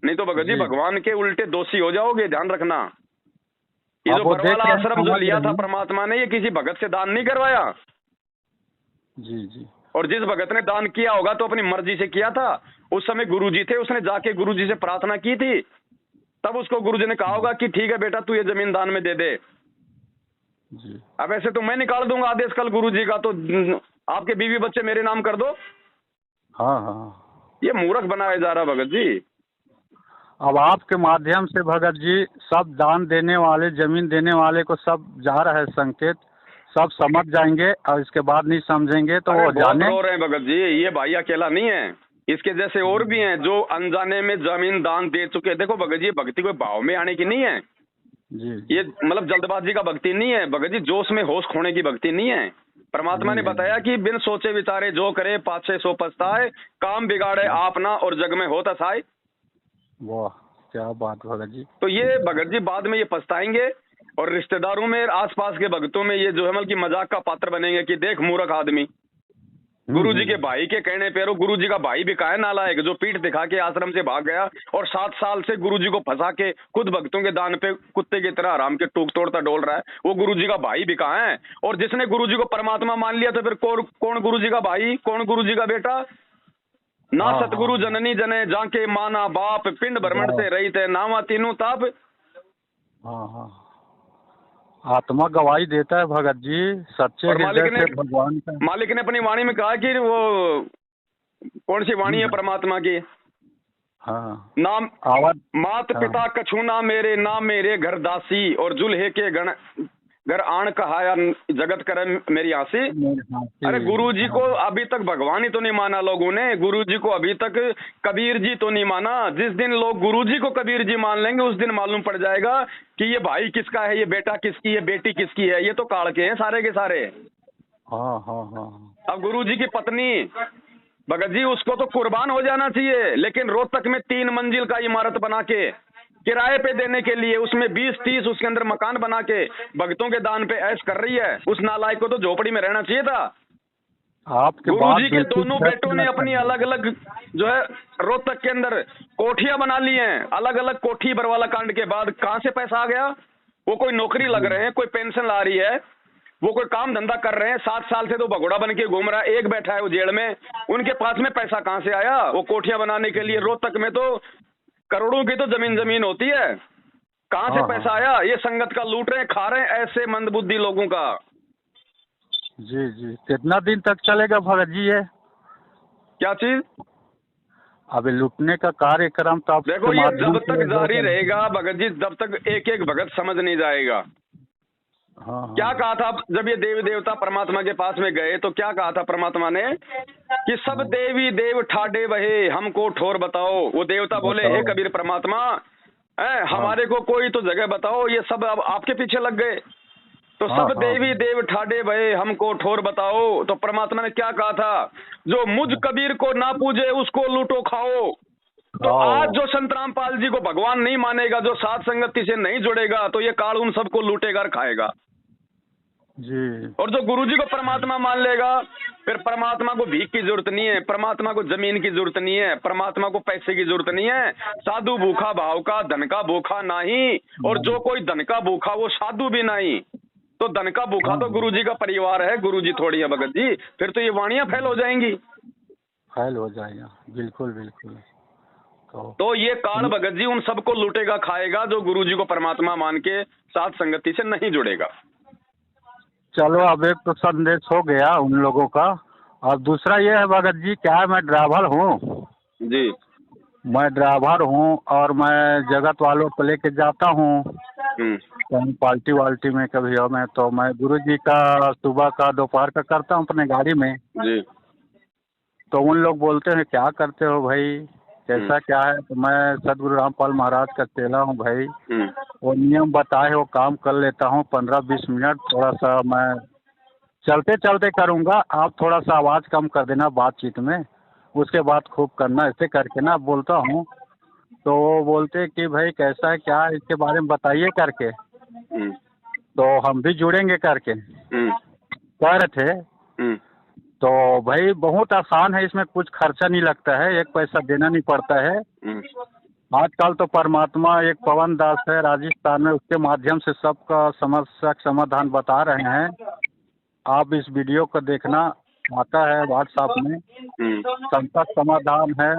नहीं तो भगत जी भगवान के उल्टे दोषी हो जाओगे, ध्यान रखना। ये जो बरवाला आश्रम जो लिया था परमात्मा ने, ये किसी भगत से दान नहीं करवाया। जी जी। और जिस भगत ने दान किया होगा तो अपनी मर्जी से किया था। उस समय गुरुजी थे, उसने जाके गुरुजी से प्रार्थना की थी, तब उसको गुरुजी ने कहा होगा कि ठीक है बेटा तू ये जमीन दान में दे दे। जी। अब ऐसे तो मैं निकाल दूंगा आदेश कल गुरुजी का, तो आपके बीवी बच्चे मेरे नाम कर दो। हाँ हाँ। ये मूर्ख बनाया जा रहा भगत जी। अब आपके माध्यम से भगत जी सब दान देने वाले, जमीन देने वाले को सब जा रहा है संकेत, सब समझ जाएंगे और इसके बाद नहीं समझेंगे तो वो जाने। रो रहे हैं भगत जी, ये भाई अकेला नहीं है, इसके जैसे और भी हैं जो अनजाने में जमीन दान दे चुके। देखो भगत जी भक्ति कोई भाव में आने की नहीं है जी। ये मतलब जल्दबाजी का भक्ति नहीं है भगत जी, जोश में होश खोने की भक्ति नहीं है। परमात्मा ने बताया कि बिन सोचे विचारे जो करे पाछे सो पछताए, काम बिगाड़े आप ना और जग में होता साय। वाह क्या बात भगत जी। तो ये भगत जी बाद में ये पछताएंगे और रिश्तेदारों में आसपास के भक्तों में ये जो है मतलब की मजाक का पात्र बनेंगे कि देख मूर्ख आदमी। गुरुजी के भाई के कहने पे, गुरुजी का भाई भी का है नालायक जो पीठ दिखा के आश्रम से भाग गया और 7 साल से गुरुजी को फंसा के खुद भक्तों के दान पे कुत्ते की तरह आराम के टूक तोड़ता डोल रहा है, वो गुरुजी का भाई भी कहाँ है? और जिसने गुरुजी को परमात्मा मान लिया तो फिर कौन गुरुजी का भाई, कौन गुरुजी का बेटा? ना सतगुरु जननी जने जाके माना बाप, पिंड भ्रमण से रही थे नावा तीनों ताप। हाँ हाँ। आत्मा गवाही देता है भगत जी, सच्चे हृदय से भगवान का। मालिक ने अपनी वाणी में कहा कि वो कौन सी वाणी है परमात्मा की? हाँ। नाम आवाज मात पिता कछु ना मेरे घर दासी और जुल्हे के गण घर आण कहाया जगत करे मेरी आसी। अरे गुरुजी को अभी तक भगवान ही तो नहीं माना लोगों ने, गुरुजी को अभी तक कबीर जी तो नहीं माना। जिस दिन लोग गुरुजी को कबीर जी मान लेंगे उस दिन मालूम पड़ जाएगा कि ये भाई किसका है, ये बेटा किसकी है, बेटी किसकी है। ये तो काल के हैं सारे के सारे। हाँ हाँ हाँ। अब गुरुजी की पत्नी भगत जी उसको तो कुर्बान हो जाना चाहिए, लेकिन रोहतक में 3 मंजिल का इमारत बना के किराए पे देने के लिए उसमें 20-30 उसके अंदर मकान बना के भक्तों के दान पे ऐश कर रही है। उस नालायक को तो झोपड़ी में रहना चाहिए था। आपके गुरुजी के बिल्कुल दोनों सच बेटों ने बात अपनी है। अलग अलग जो है रोहतक के अंदर कोठियां बना ली हैं। अलग अलग कोठी बरवाला कांड के बाद कहां से पैसा आ गया? वो कोई नौकरी लग रहे हैं, कोई पेंशन ला रही है, वो कोई काम धंधा कर रहे हैं। 7 साल से तो भगोड़ा बन के घूम रहा है, एक बैठा है वो जेल में। उनके पास में पैसा कहां से आया? वो कोठियां बनाने के लिए रोहतक में तो करोड़ों की तो जमीन होती है, कहां से हाँ पैसा हाँ आया? ये संगत का लूट रहे हैं, खा रहे हैं ऐसे मंदबुद्धि लोगों का। जी जी, कितना दिन तक चलेगा भगत जी ये? क्या चीज? अभी लूटने का कार्यक्रम तो आपके देखो, ये माध्यम जब से तक जारी होगा। रहेगा भगत जी, जब तक एक एक भगत समझ नहीं जाएगा। हाँ हाँ क्या कहा था जब ये देवी देवता परमात्मा के पास में गए, तो क्या कहा था परमात्मा ने कि सब देवी देव ठाडे बहे, हमको ठोर बताओ। वो देवता बोले, हे बताओ। कबीर परमात्मा, हाँ हमारे को कोई तो जगह बताओ। ये सब अब आपके पीछे लग गए। तो हाँ सब हाँ देवी देव ठाडे बहे, हमको ठोर बताओ। तो परमात्मा ने क्या कहा था? जो मुझ कबीर को ना पूजे उसको लूटो खाओ। तो आज आओ। जो संत रामपाल जी को भगवान नहीं मानेगा, जो साध संगति से नहीं जुड़ेगा, तो ये काल उन सबको लूटेगा और खाएगा। जी और जो गुरुजी को परमात्मा मान लेगा, फिर परमात्मा को भीख की जरूरत नहीं है, परमात्मा को जमीन की जरूरत नहीं है, परमात्मा को पैसे की जरूरत नहीं है। साधु भूखा भाव का, धन का भूखा नहीं। और जो कोई धन का भूखा वो साधु भी नहीं। तो धन का भूखा हाँ तो गुरुजी का परिवार है, गुरुजी थोड़ी है भगत जी। फिर तो ये वाणियां फैल हो जाएंगी। फैल हो जाएगा, बिल्कुल बिल्कुल। तो ये काल भगत जी उन सबको लूटेगा खाएगा जो गुरुजी को परमात्मा मान के साथ संगति से नहीं जुड़ेगा। चलो, अब एक तो संदेश हो गया उन लोगों का। और दूसरा ये है भगत जी, क्या है, मैं ड्राइवर हूँ। जी मैं ड्राइवर हूँ और मैं जगत वालों को लेके जाता हूँ कहीं पार्टी वाल्टी में कभी हो। मैं तो मैं गुरु जी का सुबह का दोपहर का करता हूँ अपने गाड़ी में। जी तो उन लोग बोलते हैं क्या करते हो भाई, कैसा क्या है? तो मैं सदगुरु रामपाल महाराज का चेला हूँ भाई। वो नियम बताए वो काम कर लेता हूँ 15-20 मिनट। थोड़ा सा मैं चलते चलते करूँगा, आप थोड़ा सा आवाज़ कम कर देना बातचीत में, उसके बाद खूब करना, ऐसे करके ना बोलता हूँ। तो वो बोलते कि भाई कैसा है क्या है, इसके बारे में बताइए करके। तो हम भी जुड़ेंगे करके कह रहे थे। तो भाई बहुत आसान है, इसमें कुछ खर्चा नहीं लगता है, एक पैसा देना नहीं पड़ता है। आजकल तो परमात्मा एक पवन दास है राजस्थान में, उसके माध्यम से सबका समस्या का समाधान बता रहे हैं। आप इस वीडियो को देखना, आता है व्हाट्सएप में, सबका समाधान है।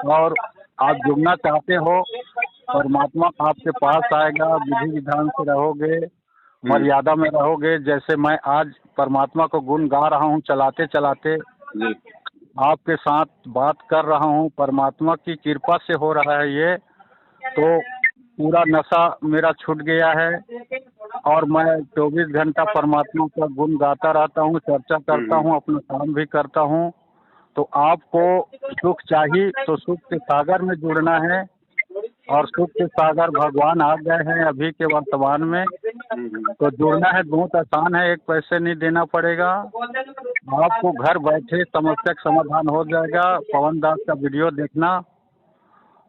और आप जुड़ना चाहते हो, परमात्मा आपके पास आएगा, विधि विधान से रहोगे, मर्यादा में रहोगे। जैसे मैं आज परमात्मा को गुण गा रहा हूँ चलाते चलाते, आपके साथ बात कर रहा हूँ, परमात्मा की कृपा से हो रहा है ये। तो पूरा नशा मेरा छूट गया है और मैं 24 घंटा परमात्मा का गुण गाता रहता हूँ, चर्चा करता हूँ, अपना काम भी करता हूँ। तो आपको सुख चाहिए तो सुख के सागर में जुड़ना है। और सुख के सागर भगवान आ गए हैं अभी के वर्तमान में। तो जुड़ना है, बहुत आसान है, एक पैसे नहीं देना पड़ेगा। आपको घर बैठे समस्या का समाधान हो जाएगा। पवन दास का वीडियो देखना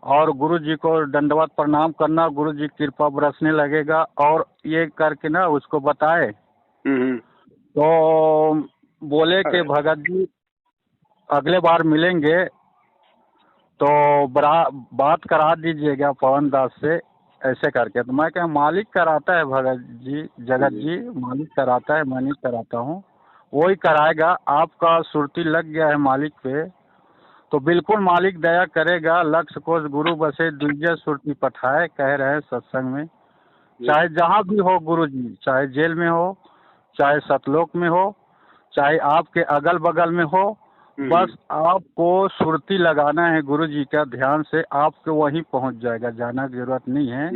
और गुरु जी को दंडवत प्रणाम करना, गुरु जी की कृपा बरसने लगेगा। और ये करके ना उसको बताए तो बोले कि भगत जी अगले बार मिलेंगे तो बात करा दीजिएगा पवन दास से, ऐसे करके। तो मैं क्या, मालिक कराता है भगत जी, जगत जी मालिक कराता है, मैं नहीं कराता हूँ, वही कराएगा। आपका सुरती लग गया है मालिक पे तो बिल्कुल मालिक दया करेगा। लक्ष्य कोष गुरु बसे दुर्जय सुरती पठाए, कह रहे हैं सत्संग में। चाहे जहाँ भी हो गुरु जी, चाहे जेल में हो, चाहे सतलोक में हो, चाहे आपके अगल बगल में हो, बस आपको सुरती लगाना है गुरु जी का ध्यान से, आपको वहीं पहुंच जाएगा, जाना की जरूरत नहीं है।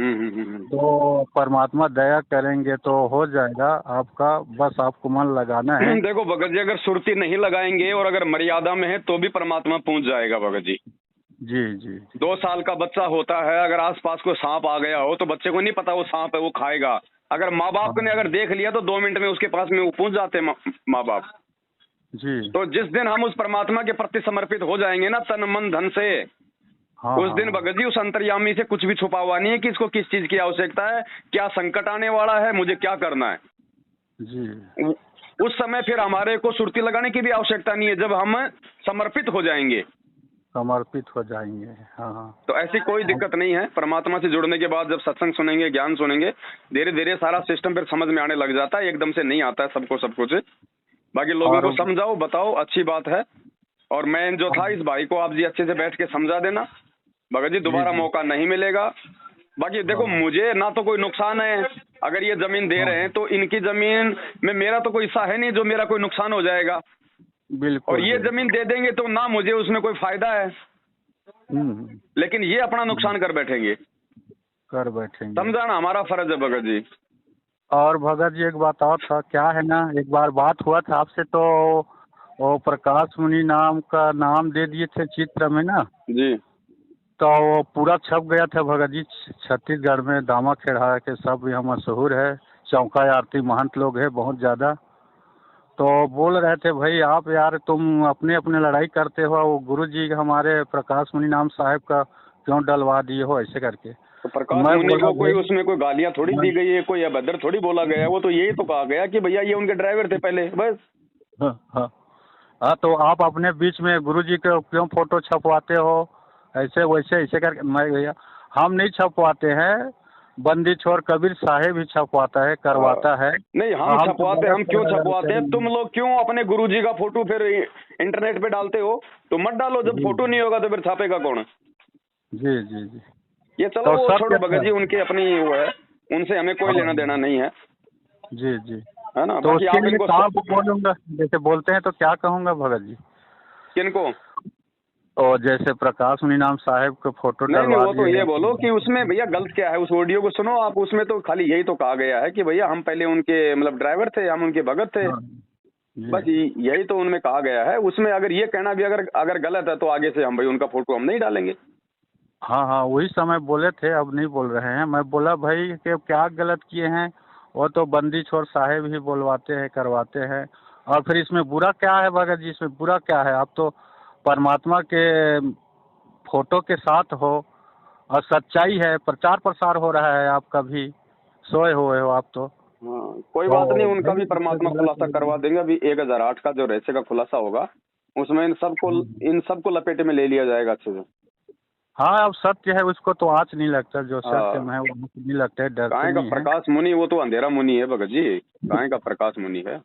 तो परमात्मा दया करेंगे तो हो जाएगा आपका, बस आपको मन लगाना है। देखो भगत जी, अगर सुरती नहीं लगाएंगे और अगर मर्यादा में है तो भी परमात्मा पहुंच जाएगा भगत जी। जी जी 2 साल का बच्चा होता है, अगर आसपास कोई सांप आ गया हो तो बच्चे को नहीं पता वो सांप है, वो खाएगा। अगर माँ बाप ने अगर देख लिया तो 2 मिनट में उसके पास में वो पहुंच जाते माँ बाप जी। तो जिस दिन हम उस परमात्मा के प्रति समर्पित हो जाएंगे ना, तन मन धन से, उस दिन भगत जी उस अंतर्यामी से कुछ भी छुपा हुआ नहीं है कि इसको किस चीज की आवश्यकता है, क्या संकट आने वाला है, मुझे क्या करना है। जी उस समय फिर हमारे को सुरती लगाने की भी आवश्यकता नहीं है, जब हम समर्पित हो जाएंगे। समर्पित हो जाएंगे। हाँ हाँ। तो ऐसी कोई दिक्कत नहीं है। परमात्मा से जुड़ने के बाद जब सत्संग सुनेंगे, ज्ञान सुनेंगे, धीरे धीरे सारा सिस्टम फिर समझ में आने लग जाता है। एकदम से नहीं आता है सबको सब कुछ। बाकी लोगों को समझाओ, बताओ, अच्छी बात है। और मैं जो था, इस भाई को आप जी अच्छे से बैठ के समझा देना। भगत जी दोबारा मौका नहीं मिलेगा। बाकी देखो, मुझे ना तो कोई नुकसान है, अगर ये जमीन दे रहे हैं तो इनकी जमीन में मेरा तो कोई हिस्सा है नहीं जो मेरा कोई नुकसान हो जाएगा। बिल्कुल। और ये जमीन दे देंगे तो ना मुझे उसमें कोई फायदा है, लेकिन ये अपना नुकसान कर बैठेंगे। समझाना हमारा फर्ज है भगत जी। और भगत जी एक बात और था, क्या है ना, एक बार बात हुआ था आपसे, तो वो प्रकाश मुनि नाम का नाम दे दिए थे चित्र में ना जी। तो वो पूरा छप गया था भगत जी। छत्तीसगढ़ में दामा खेड़ा के सब यहाँ मशहूर है, चौका आरती महंत लोग है बहुत ज़्यादा। तो बोल रहे थे भाई आप यार तुम अपने अपने लड़ाई करते हो, वो गुरु जी हमारे प्रकाश मुनि नाम साहब का क्यों डलवा दिए हो ऐसे करके। तो प्रकाश मुनि को कोई उसमें कोई गालियाँ थोड़ी दी गई है, कोई अभद्र थोड़ी बोला गया है। वो तो यही तो कहा गया कि भैया ये उनके ड्राइवर थे पहले, बस। हाँ तो आप अपने बीच में गुरु जी के क्यों फोटो छपवाते हो ऐसे वैसे ऐसे करके। मैं भैया हम नहीं छपवाते हैं, बंदी छोड़ कबीर साहेब ही छपवाता है, करवाता है। नहीं हम छपवाते, हम क्यों छपवाते हैं? तुम लोग क्यों अपने गुरुजी का फोटो फिर इंटरनेट पे डालते हो? तो मत डालो, जब फोटो नहीं होगा तो फिर छापेगा कौन? जी जी जी। ये चलो वो छोड़ो भगत जी, उनकी अपनी वो है, उनसे हमें कोई लेना देना नहीं है। जी जी, है ना। तो बाकी आप इनको बोलूंगा, जैसे बोलते हैं तो क्या कहूँगा भगत जी? किनको? और जैसे प्रकाश मुनि नाम साहब के फोटो नहीं वो तो ये बोलो कि उसमें भैया गलत क्या है। उस ऑडियो को सुनो आप, उसमें तो खाली यही तो कहा गया है कि भैया हम पहले उनके मतलब ड्राइवर थे, हम उनके भगत थे। बस यही तो उनमें कहा गया है। उसमें अगर ये कहना भी अगर गलत है तो आगे से हम भाई उनका फोटो हम नहीं डालेंगे। हाँ हाँ, वही समय बोले थे, अब नहीं बोल रहे हैं। मैं बोला भाई कि क्या गलत किए हैं, वो तो बंदी छोड़ साहेब ही बोलवाते हैं, करवाते हैं। और फिर इसमें बुरा क्या है भगत जी? इसमें बुरा क्या है? आप तो परमात्मा के फोटो के साथ हो और सच्चाई है, प्रचार प्रसार हो रहा है, आप कभी सोए हुए हो आप तो। हाँ कोई बात नहीं, उनका भी परमात्मा खुलासा करवा देंगे। अभी 1008 का जो रहस्य का खुलासा होगा उसमें इन सबको लपेटे में ले लिया जाएगा अच्छे से। हाँ अब सत्य है उसको तो आँच नहीं लगता, जो सत्य में है वो आँच नहीं लगता है, डरते काहे का प्रकाश मुनि, वो तो अंधेरा मुनि है भगत जी। काहे का प्रकाश मुनि है।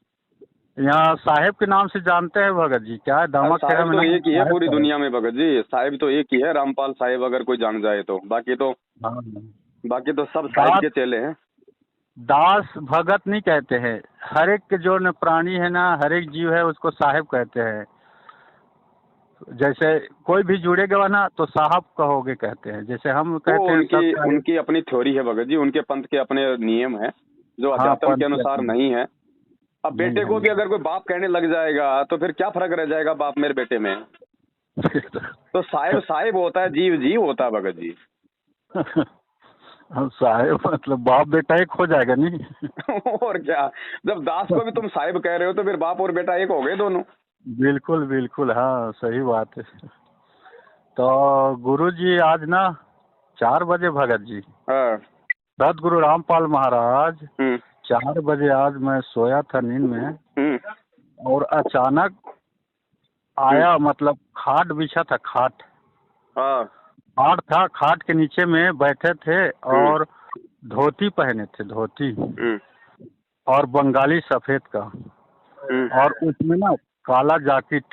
यहाँ साहेब के नाम से जानते हैं भगत जी? क्या है दामा खेड़ा में? तो एक ही है पूरी दुनिया में भगत जी, साहिब तो एक ही है, रामपाल साहिब अगर कोई जान जाए तो। बाकी तो सब साहिब के चेले हैं। दास भगत नहीं कहते हैं, हर एक के जो प्राणी है ना, हर एक जीव है उसको साहेब कहते हैं। जैसे कोई भी जुड़ेगा ना तो साहब कहोगे कहते हैं, जैसे हम कहते हैं। उनकी अपनी थ्योरी है भगत जी, उनके पंथ के अपने नियम है जो अध्यात्म के अनुसार नहीं है। अब बेटे को भी अगर कोई बाप कहने लग जाएगा तो फिर क्या फर्क रह जाएगा बाप मेरे बेटे में? तो साहिब होता है, जीव होता है भगत जी। साहिब मतलब बाप बेटा एक हो जाएगा नहीं? और क्या, जब दास को भी तुम साहिब कह रहे हो तो फिर बाप और बेटा एक हो गए दोनों। बिल्कुल बिल्कुल, हाँ सही बात है। तो गुरु जी आज ना 4 बजे भगत जी, सदगुरु रामपाल महाराज 4 बजे आज मैं सोया था नींद में और अचानक आया, मतलब खाट बिछा था, खाट था, खाट के नीचे में बैठे थे और धोती पहने थे, धोती और बंगाली सफेद का, और उसमें ना काला जैकेट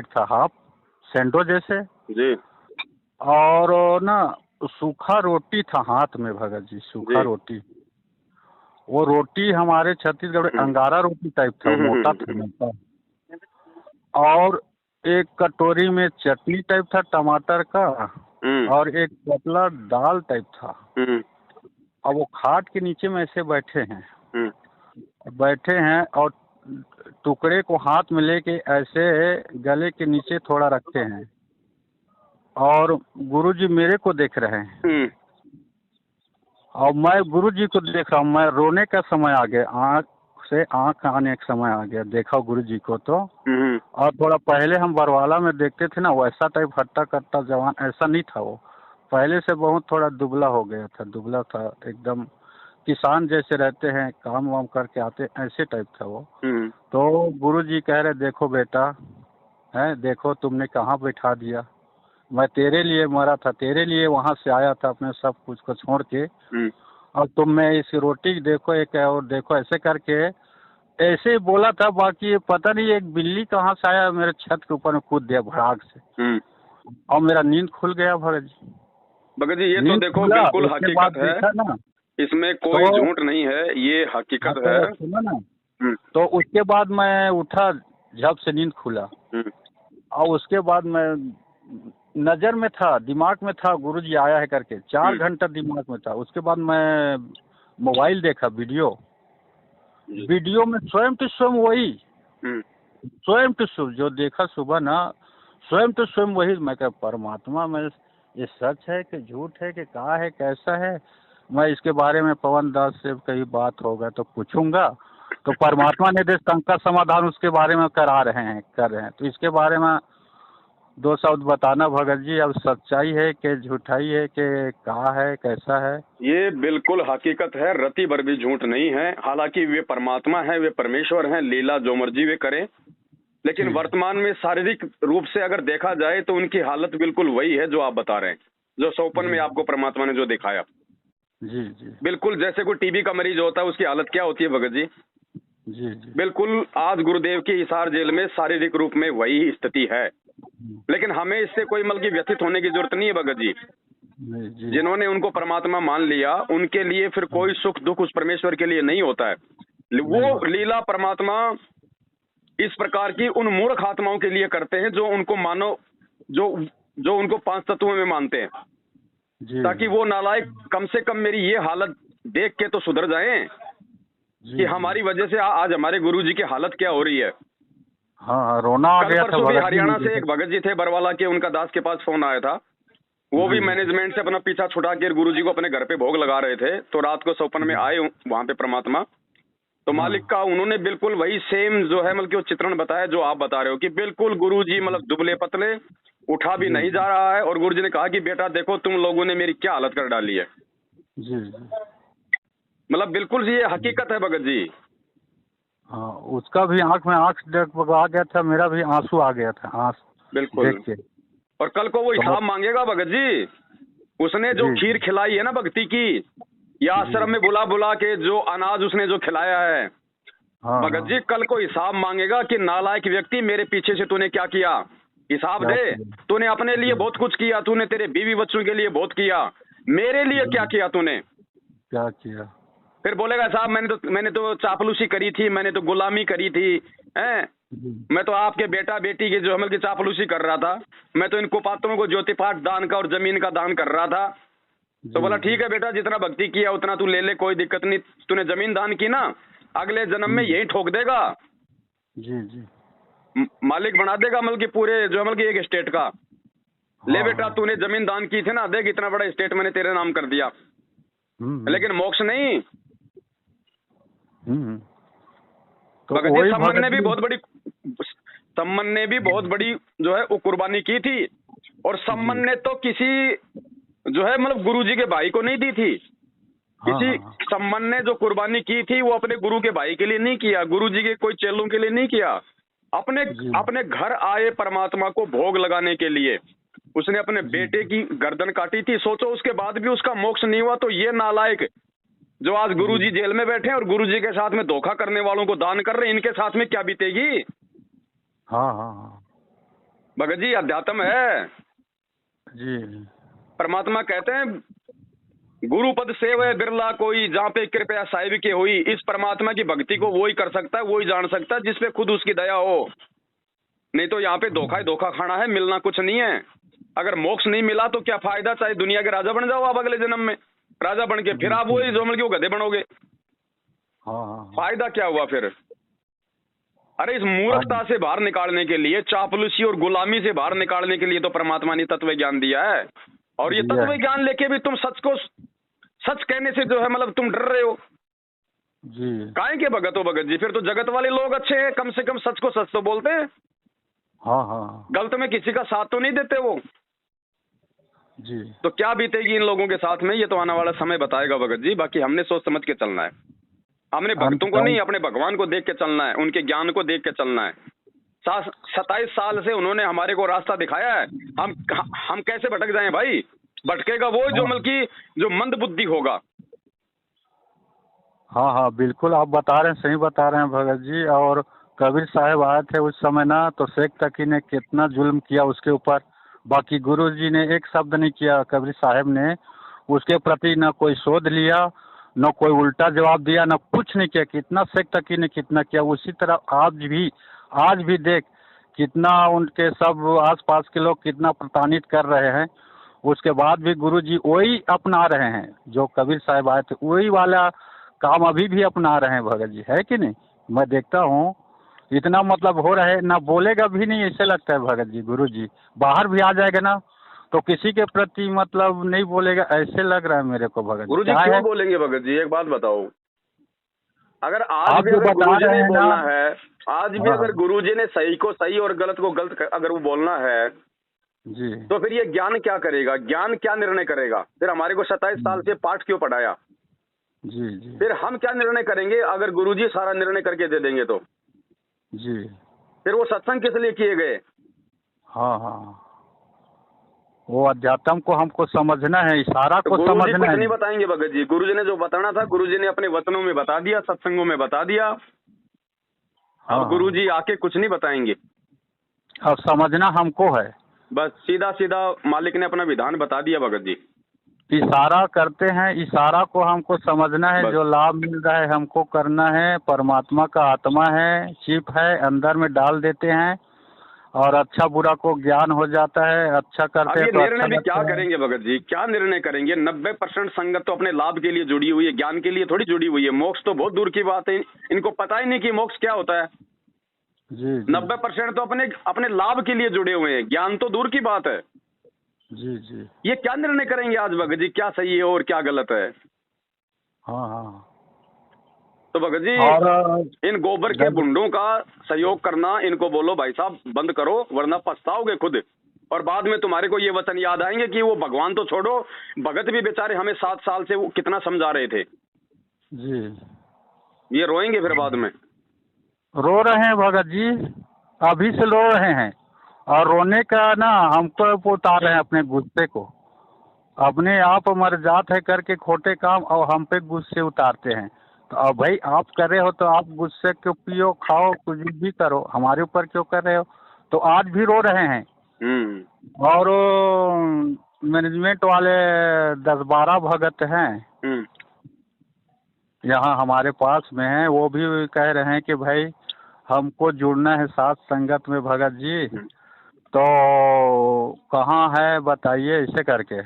था, हाफ सेंडो जैसे जी। और ना सूखा रोटी था हाथ में भगत जी, सूखा रोटी। वो रोटी हमारे छत्तीसगढ़ में अंगारा रोटी टाइप था, मोटा था, मोटा। और एक कटोरी में चटनी टाइप था टमाटर का, और एक पतला दाल टाइप था। और वो खाट के नीचे में ऐसे बैठे हैं और टुकड़े को हाथ में लेके ऐसे गले के नीचे थोड़ा रखते हैं और गुरुजी मेरे को देख रहे हैं और मैं गुरुजी को देख रहा हूँ। मैं रोने का समय आ गया, आँख से आँख आने का समय आ गया, देखा गुरुजी को तो। और थोड़ा पहले हम बरवाला में देखते थे ना, वैसा टाइप हट्टा कट्टा जवान ऐसा नहीं था वो, पहले से बहुत थोड़ा दुबला हो गया था, दुबला था एकदम, किसान जैसे रहते हैं, काम वाम करके आते, ऐसे टाइप था वो। तो गुरुजी कह रहे देखो बेटा, है देखो तुमने कहाँ बैठा दिया, मैं तेरे लिए मरा था, तेरे लिए वहाँ से आया था अपने सब कुछ को छोड़ के, और तुम में इस रोटी देखो एक है, और देखो ऐसे करके ऐसे ही बोला था। बाकी ये पता नहीं एक बिल्ली कहाँ से आया मेरे छत के ऊपर में कूद दिया भड़ाक से, और मेरा नींद खुल गया भगत जी। भगत जी ये तो देखो बिल्कुल हकीकत है ना, इसमें कोई झूठ नहीं है, ये हकीकत है। सुनो ना, तो उसके बाद मैं उठा जब से नींद खुला, और उसके बाद मैं नजर में था, दिमाग में था गुरुजी आया है करके, 4 घंटा दिमाग में था। उसके बाद मैं मोबाइल देखा, वीडियो में स्वयं टू स्वयं वही, स्वयं टू स्वयं जो देखा सुबह ना, स्वयं टू स्वयं वही। मैं क्या परमात्मा में ये सच है कि झूठ है कि क्या है कैसा है, मैं इसके बारे में पवन दास से कहीं बात होगा तो पूछूंगा। तो परमात्मा ने दे शंका समाधान उसके बारे में कर रहे हैं। तो इसके बारे में 2 शब्द बताना भगत जी, अब सच्चाई है कि झूठाई है कि क्या है कैसा है। ये बिल्कुल हकीकत है, रति भर भी झूठ नहीं है। हालांकि वे परमात्मा है, वे परमेश्वर हैं, लीला जो मर्जी वे करें, लेकिन वर्तमान में शारीरिक रूप से अगर देखा जाए तो उनकी हालत बिल्कुल वही है जो आप बता रहे हैं, जो सौपन में आपको परमात्मा ने जो दिखाया। जी बिल्कुल जैसे कोई टीबी का मरीज होता है, उसकी हालत क्या होती है भगत जी? जी बिल्कुल आज गुरुदेव की हिसार जेल में शारीरिक रूप में वही स्थिति है। लेकिन हमें इससे कोई मतलब की व्यथित होने की जरूरत नहीं है भगत जी। जिन्होंने उनको परमात्मा मान लिया उनके लिए फिर कोई सुख दुख उस परमेश्वर के लिए नहीं होता है। वो लीला परमात्मा इस प्रकार की उन मूर्ख आत्माओं के लिए करते हैं जो उनको मानो, जो उनको 5 तत्वों में मानते हैं, ताकि वो नालायक कम से कम मेरी ये हालत देख के तो सुधर जाएं कि हमारी वजह से आज हमारे गुरुजी की हालत क्या हो रही है। हाँ, रोना आ गया था। हरियाणा से एक भगत जी थे बरवाला के, उनका दास के पास फोन आया था। वो भी मैनेजमेंट से अपना पीछा छुड़ा के गुरुजी को अपने घर पे भोग लगा रहे थे। तो रात को सपन में आए वहां पे परमात्मा, तो मालिक का उन्होंने बिल्कुल वही सेम जो है मतलब कि वो चित्रण बताया जो आप बता रहे हो, कि बिल्कुल गुरुजी मतलब दुबले पतले, उठा भी नहीं जा रहा है। और गुरुजी ने कहा कि बेटा देखो तुम लोगों ने मेरी क्या हालत कर डाली है। मतलब बिल्कुल ये हकीकत है भगत जी। हाँ, उसका भी आंख में आंख आ गया था, मेरा भी आंसू आ गया था आंख बिल्कुल देख के। और कल को वो हिसाब मांगेगा भगत जी। उसने जो खीर खिलाई है ना भक्ति की, या आश्रम में बुला बुला के जो अनाज उसने जो खिलाया है, भगत जी कल को हिसाब मांगेगा कि नालायक व्यक्ति मेरे पीछे से तूने क्या किया, हिसाब दे। तूने अपने लिए बहुत कुछ किया, तूने तेरे बीवी बच्चों के लिए बहुत किया, मेरे लिए क्या किया तूने, क्या किया? फिर बोलेगा साहब मैंने तो चापलूसी करी थी, मैंने तो गुलामी करी थी, हैं? मैं तो आपके बेटा बेटी की जो हमल की चापलूसी कर रहा था, मैं तो इन कुपात्रों को ज्योति पाठ दान का और जमीन का दान कर रहा था। तो बोला ठीक है बेटा, जितना भक्ति किया उतना तू ले ले, कोई दिक्कत नहीं। तूने जमीन दान की ना, अगले जन्म में यही ठोक देगा। मालिक बना देगा मतलब कि पूरे जो मतलब कि एक स्टेट का। ले बेटा तूने जमीन दान की थी ना, देख इतना बड़ा स्टेट मैंने तेरे नाम कर दिया, लेकिन मोक्ष नहीं। तो सम्मन ने भी बहुत बड़ी जो है वो कुर्बानी की थी। और सम्मन ने तो किसी जो है मतलब गुरुजी के भाई को नहीं दी थी। किसी सम्मन ने जो कुर्बानी की थी वो अपने गुरु के भाई के लिए नहीं किया, गुरुजी के कोई चेलों के लिए नहीं किया, अपने घर आए परमात्मा को भोग लगाने के लिए उसने अपने बेटे की गर्दन काटी थी। सोचो उसके बाद भी उसका मोक्ष नहीं हुआ। तो ये नालायक जो आज गुरुजी जेल में बैठे और गुरुजी के साथ में धोखा करने वालों को दान कर रहे हैं, इनके साथ में क्या बीतेगी? भगत जी अध्यात्म है जी। परमात्मा कहते हैं गुरु पद सेवे बिरला कोई, जहाँ पे कृपया साहिब के हुई। इस परमात्मा की भक्ति को वही कर सकता है, वही जान सकता है जिसपे खुद उसकी दया हो। नहीं तो यहाँ पे धोखा ही धोखा खाना है, मिलना कुछ नहीं है। अगर मोक्ष नहीं मिला तो क्या फायदा, चाहे दुनिया के राजा बन जाओ आप अगले जन्म में, राजा बन के फिर आप वही जो मतलब कि गधे बनोगे। फायदा क्या हुआ फिर? अरे इस मूर्खता से बाहर निकालने के लिए, चापलूसी और गुलामी से बाहर निकालने के लिए तो परमात्मा ने तत्व ज्ञान दिया है। और ये तत्व ज्ञान लेके भी तुम सच कहने से जो है मतलब तुम डर रहे हो जी। काहे के भगत हो भगत जी? फिर तो जगत वाले लोग अच्छे हैं, कम से कम सच को सच तो बोलते हैं। गलत में किसी का साथ तो नहीं देते वो। जी। तो क्या बीतेगी इन लोगों के साथ में, ये तो आने वाला समय बताएगा भगत जी। बाकी हमने सोच समझ के चलना है, हमने भक्तों को नहीं, अपने भगवान को देख के चलना है, उनके ज्ञान को देख के चलना है। 27 साल से उन्होंने हमारे को रास्ता दिखाया है, हम कैसे भटक जाएं भाई? भटकेगा वो जो मतलब कि जो मंद बुद्धि होगा। हाँ हाँ बिल्कुल, आप बता रहे हैं, सही बता रहे हैं भगत जी। और कबीर साहब आए थे उस समय ना, तो शेख तकी ने कितना जुल्म किया उसके ऊपर, बाकी गुरु जी ने एक शब्द नहीं किया कबीर साहब ने उसके प्रति, ना कोई शोध लिया, न कोई उल्टा जवाब दिया, न कुछ नहीं किया। कितना शेख तकी ने कितना किया। उसी तरह आज भी देख कितना उनके सब आसपास के लोग कितना प्रताड़ित कर रहे हैं। उसके बाद भी गुरु जी वही अपना रहे हैं, जो कबीर साहब आए थे वही वाला काम अभी भी अपना रहे हैं भगत जी, है कि नहीं? मैं देखता हूँ इतना मतलब हो रहा है, ना बोलेगा भी नहीं ऐसे लगता है भगत जी। गुरु जी बाहर भी आ जाएगा ना तो किसी के प्रति मतलब नहीं बोलेगा, ऐसे लग रहा है मेरे को भगत जी। गुरु जी क्यों बोलेंगे भगत जी? एक बात बताओ, अगर आज भी अगर गुरु जी ने बोलना है, आज भी अगर गुरु जी ने सही को सही और गलत को गलत अगर वो बोलना है जी, तो फिर ये ज्ञान क्या करेगा? ज्ञान क्या निर्णय करेगा? फिर हमारे को 27 साल से पाठ क्यों पढ़ाया? जी जी, फिर हम क्या निर्णय करेंगे अगर गुरुजी सारा निर्णय करके दे देंगे तो? जी, फिर वो सत्संग किस लिए किए गए? हाँ हाँ, वो अध्यात्म को हमको समझना है, इशारा को समझना है। कुछ नहीं बताएंगे भगत जी, गुरुजी ने जो बताना था गुरुजी ने अपने वचनों में बता दिया, सत्संगों में बता दिया। अब गुरुजी आके कुछ नहीं बताएंगे, अब समझना हमको है। बस सीधा सीधा मालिक ने अपना विधान बता दिया भगत जी। इशारा करते हैं, इशारा को हमको समझना है, जो लाभ मिल रहा है हमको करना है। परमात्मा का आत्मा है, चिप है, अंदर में डाल देते हैं और अच्छा बुरा को ज्ञान हो जाता है। अच्छा करते हैं तो निर्णय भी क्या करेंगे भगत जी? क्या निर्णय करेंगे? 90% संगत तो अपने लाभ के लिए जुड़ी हुई है, ज्ञान के लिए थोड़ी जुड़ी हुई है। मोक्ष तो बहुत दूर की बात है, इनको पता ही नहीं कि मोक्ष क्या होता है। जी, 90% तो अपने लाभ के लिए जुड़े हुए हैं, ज्ञान तो दूर की बात है। जी जी, ये क्या निर्णय करेंगे आज भगत जी, क्या सही है और क्या गलत है? हाँ हाँ, तो भगत जी इन गोबर के बुंडों का सहयोग करना, इनको बोलो भाई साहब बंद करो, वरना पछताओगे खुद। और बाद में तुम्हारे को ये वचन याद आएंगे कि वो भगवान तो छोड़ो, भगत भी बेचारे हमें 7 साल से वो कितना समझा रहे थे जी। ये रोएंगे फिर बाद में। रो रहे हैं भगत जी, अभी से रो रहे हैं। और रोने का ना हमको उतार रहे हैं अपने गुस्से को, अपने आप मर जात है करके खोटे काम, और हम पे गुस्से उतारते हैं। तो अब भाई आप कर रहे हो तो आप गुस्से के पियो, खाओ, कुछ भी करो, हमारे ऊपर क्यों कर रहे हो? तो आज भी रो रहे हैं। और मैनेजमेंट वाले 10-12 भगत हैं यहाँ हमारे पास में हैं, वो भी कह रहे हैं कि भाई हमको जुड़ना है साथ संगत में भगत जी, तो कहाँ है बताइए, ऐसे करके।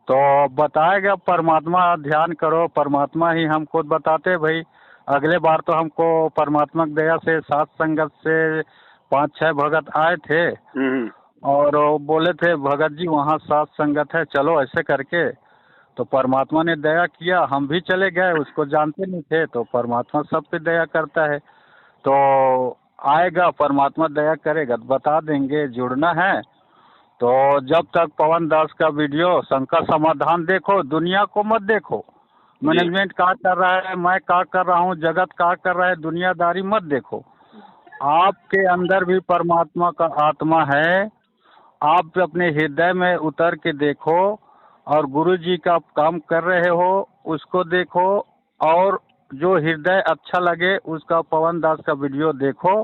तो बताएगा परमात्मा, ध्यान करो, परमात्मा ही हमको बताते भाई। अगले बार तो हमको परमात्मा की दया से सात संगत से 5-6 भगत आए थे और बोले थे भगत जी वहाँ सात संगत है, चलो ऐसे करके। तो परमात्मा ने दया किया, हम भी चले गए, उसको जानते नहीं थे। तो परमात्मा सब पे दया करता है, तो आएगा परमात्मा दया करेगा, बता देंगे। जुड़ना है तो जब तक पवन दास का वीडियो शंका समाधान देखो, दुनिया को मत देखो। मैनेजमेंट क्या कर रहा है, मैं क्या कर रहा हूँ, जगत क्या कर रहा है, दुनियादारी मत देखो। आपके अंदर भी परमात्मा का आत्मा है, आप अपने हृदय में उतर के देखो और गुरु जी का काम कर रहे हो उसको देखो, और जो हृदय अच्छा लगे उसका पवन दास का वीडियो देखो,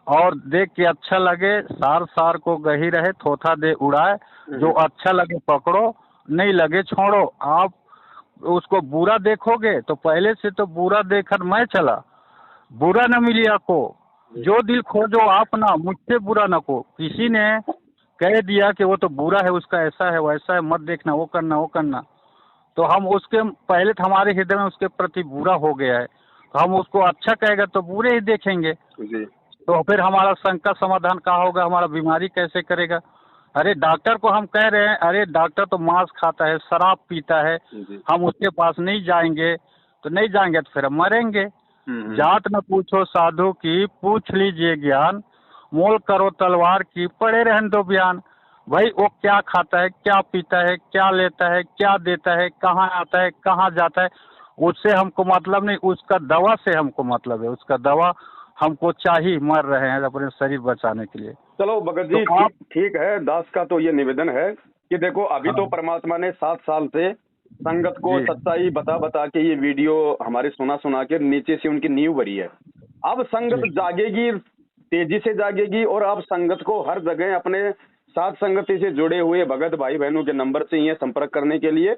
और देख के अच्छा लगे सार को गही रहे थोथा दे उड़ाए। जो अच्छा लगे पकड़ो, नहीं लगे छोड़ो। आप उसको बुरा देखोगे तो पहले से तो बुरा देखकर मैं चला, बुरा न मिली आपको, जो दिल खोजो आप ना, मुझसे बुरा न को। किसी ने कह दिया कि वो तो बुरा है, उसका ऐसा है वैसा है, मत देखना, वो करना, तो हम उसके पहले तो हमारे हृदय में उसके प्रति बुरा हो गया है, तो हम उसको अच्छा कहेगा तो बुरे ही देखेंगे जी। तो फिर हमारा शंका समाधान कहाँ होगा, हमारा बीमारी कैसे करेगा? अरे डॉक्टर को हम कह रहे हैं, अरे डॉक्टर तो मांस खाता है, शराब पीता है, हम उसके पास नहीं जाएंगे, तो नहीं जाएंगे तो फिर हम मरेंगे। जात न पूछो साधु की, पूछ लीजिए ज्ञान, मोल करो तलवार की, पड़े रहन दो बयान। भाई वो क्या खाता है, क्या पीता है, क्या लेता है, क्या देता है, कहाँ आता है, कहाँ जाता है, उससे हमको मतलब नहीं, उसका दवा से हमको मतलब है। उसका दवा हमको चाहिए, मर रहे हैं अपने शरीर बचाने के लिए। चलो भगत तो जी, आप, ठीक ठीक है। दास का तो ये निवेदन है कि देखो, अभी तो हाँ परमात्मा ने 7 साल से संगत को जी सच्चाई बता बता के ये वीडियो हमारे सुना सुना के नीचे से उनकी नींव भरी है। अब संगत जी जागेगी, तेजी से जागेगी, और अब संगत को हर जगह अपने साथ संगति से जुड़े हुए भगत भाई बहनों के नंबर चाहिए संपर्क करने के लिए।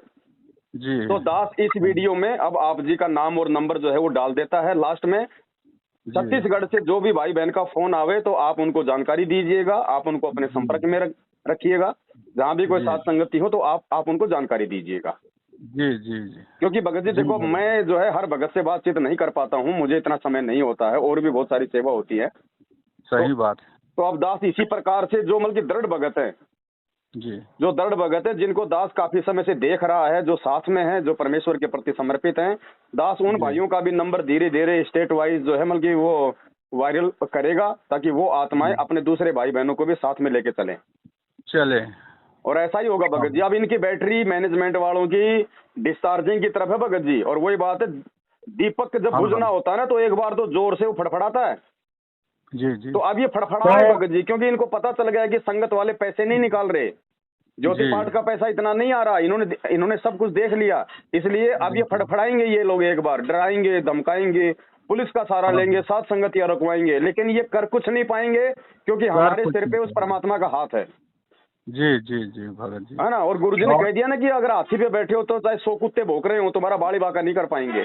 जी तो दास इस वीडियो में अब आप जी का नाम और नंबर जो है वो डाल देता है लास्ट में। जी छत्तीसगढ़ से जो भी भाई बहन का फोन आवे तो आप उनको जानकारी दीजिएगा, आप उनको अपने जी संपर्क में रखिएगा। जहां भी कोई जी साथ संगति हो तो आप उनको जानकारी दीजिएगा। जी जी जी क्योंकि भगत जी जी देखो, मैं जो है हर भगत से बातचीत नहीं कर पाता हूँ, मुझे इतना समय नहीं होता है, और भी बहुत सारी सेवा होती है। तो सही बात है। तो अब दास इसी प्रकार से जो मतलब कि दृढ़ भगत है, जी जो दृढ़ भगत है, जिनको दास काफी समय से देख रहा है, जो साथ में है, जो परमेश्वर के प्रति समर्पित हैं, दास उन जी भाइयों का भी नंबर धीरे धीरे स्टेट वाइज जो है मतलब कि वो वायरल करेगा, ताकि वो आत्माएं जी अपने दूसरे भाई बहनों को भी साथ में लेके चलें। चले। और ऐसा ही होगा हाँ भगत जी। अब इनकी बैटरी मैनेजमेंट वालों की डिस्चार्जिंग की तरफ है भगत जी। और वही बात है, दीपक जब हाँ बुझना हाँ, होता है ना, तो एक बार तो जोर से वो फड़फड़ाता है। जी जी। तो अब ये फड़फड़ा रहे तो भगत जी, क्योंकि इनको पता चल गया कि संगत वाले पैसे नहीं निकाल रहे, ज्योति जी पाठ का पैसा इतना नहीं आ रहा। इन्होंने सब कुछ देख लिया, इसलिए अब ये जी फड़फड़ाएंगे, ये लोग एक बार डराएंगे, धमकाएंगे, पुलिस का सहारा हाँ लेंगे, हाँ, साथ संगतियां रुकवाएंगे, लेकिन ये कर कुछ नहीं पाएंगे, क्योंकि सर हमारे कुछ सिर नहीं पे उस करेंगे। परमात्मा का हाथ है। जी जी जी भगत जी। है ना। और गुरुजी ने और कह दिया ना कि अगर हाथी पे बैठे हो तो चाहे 100 कुत्ते भौंक रहे हो, तुम्हारा बाड़ी बाका नहीं कर पाएंगे।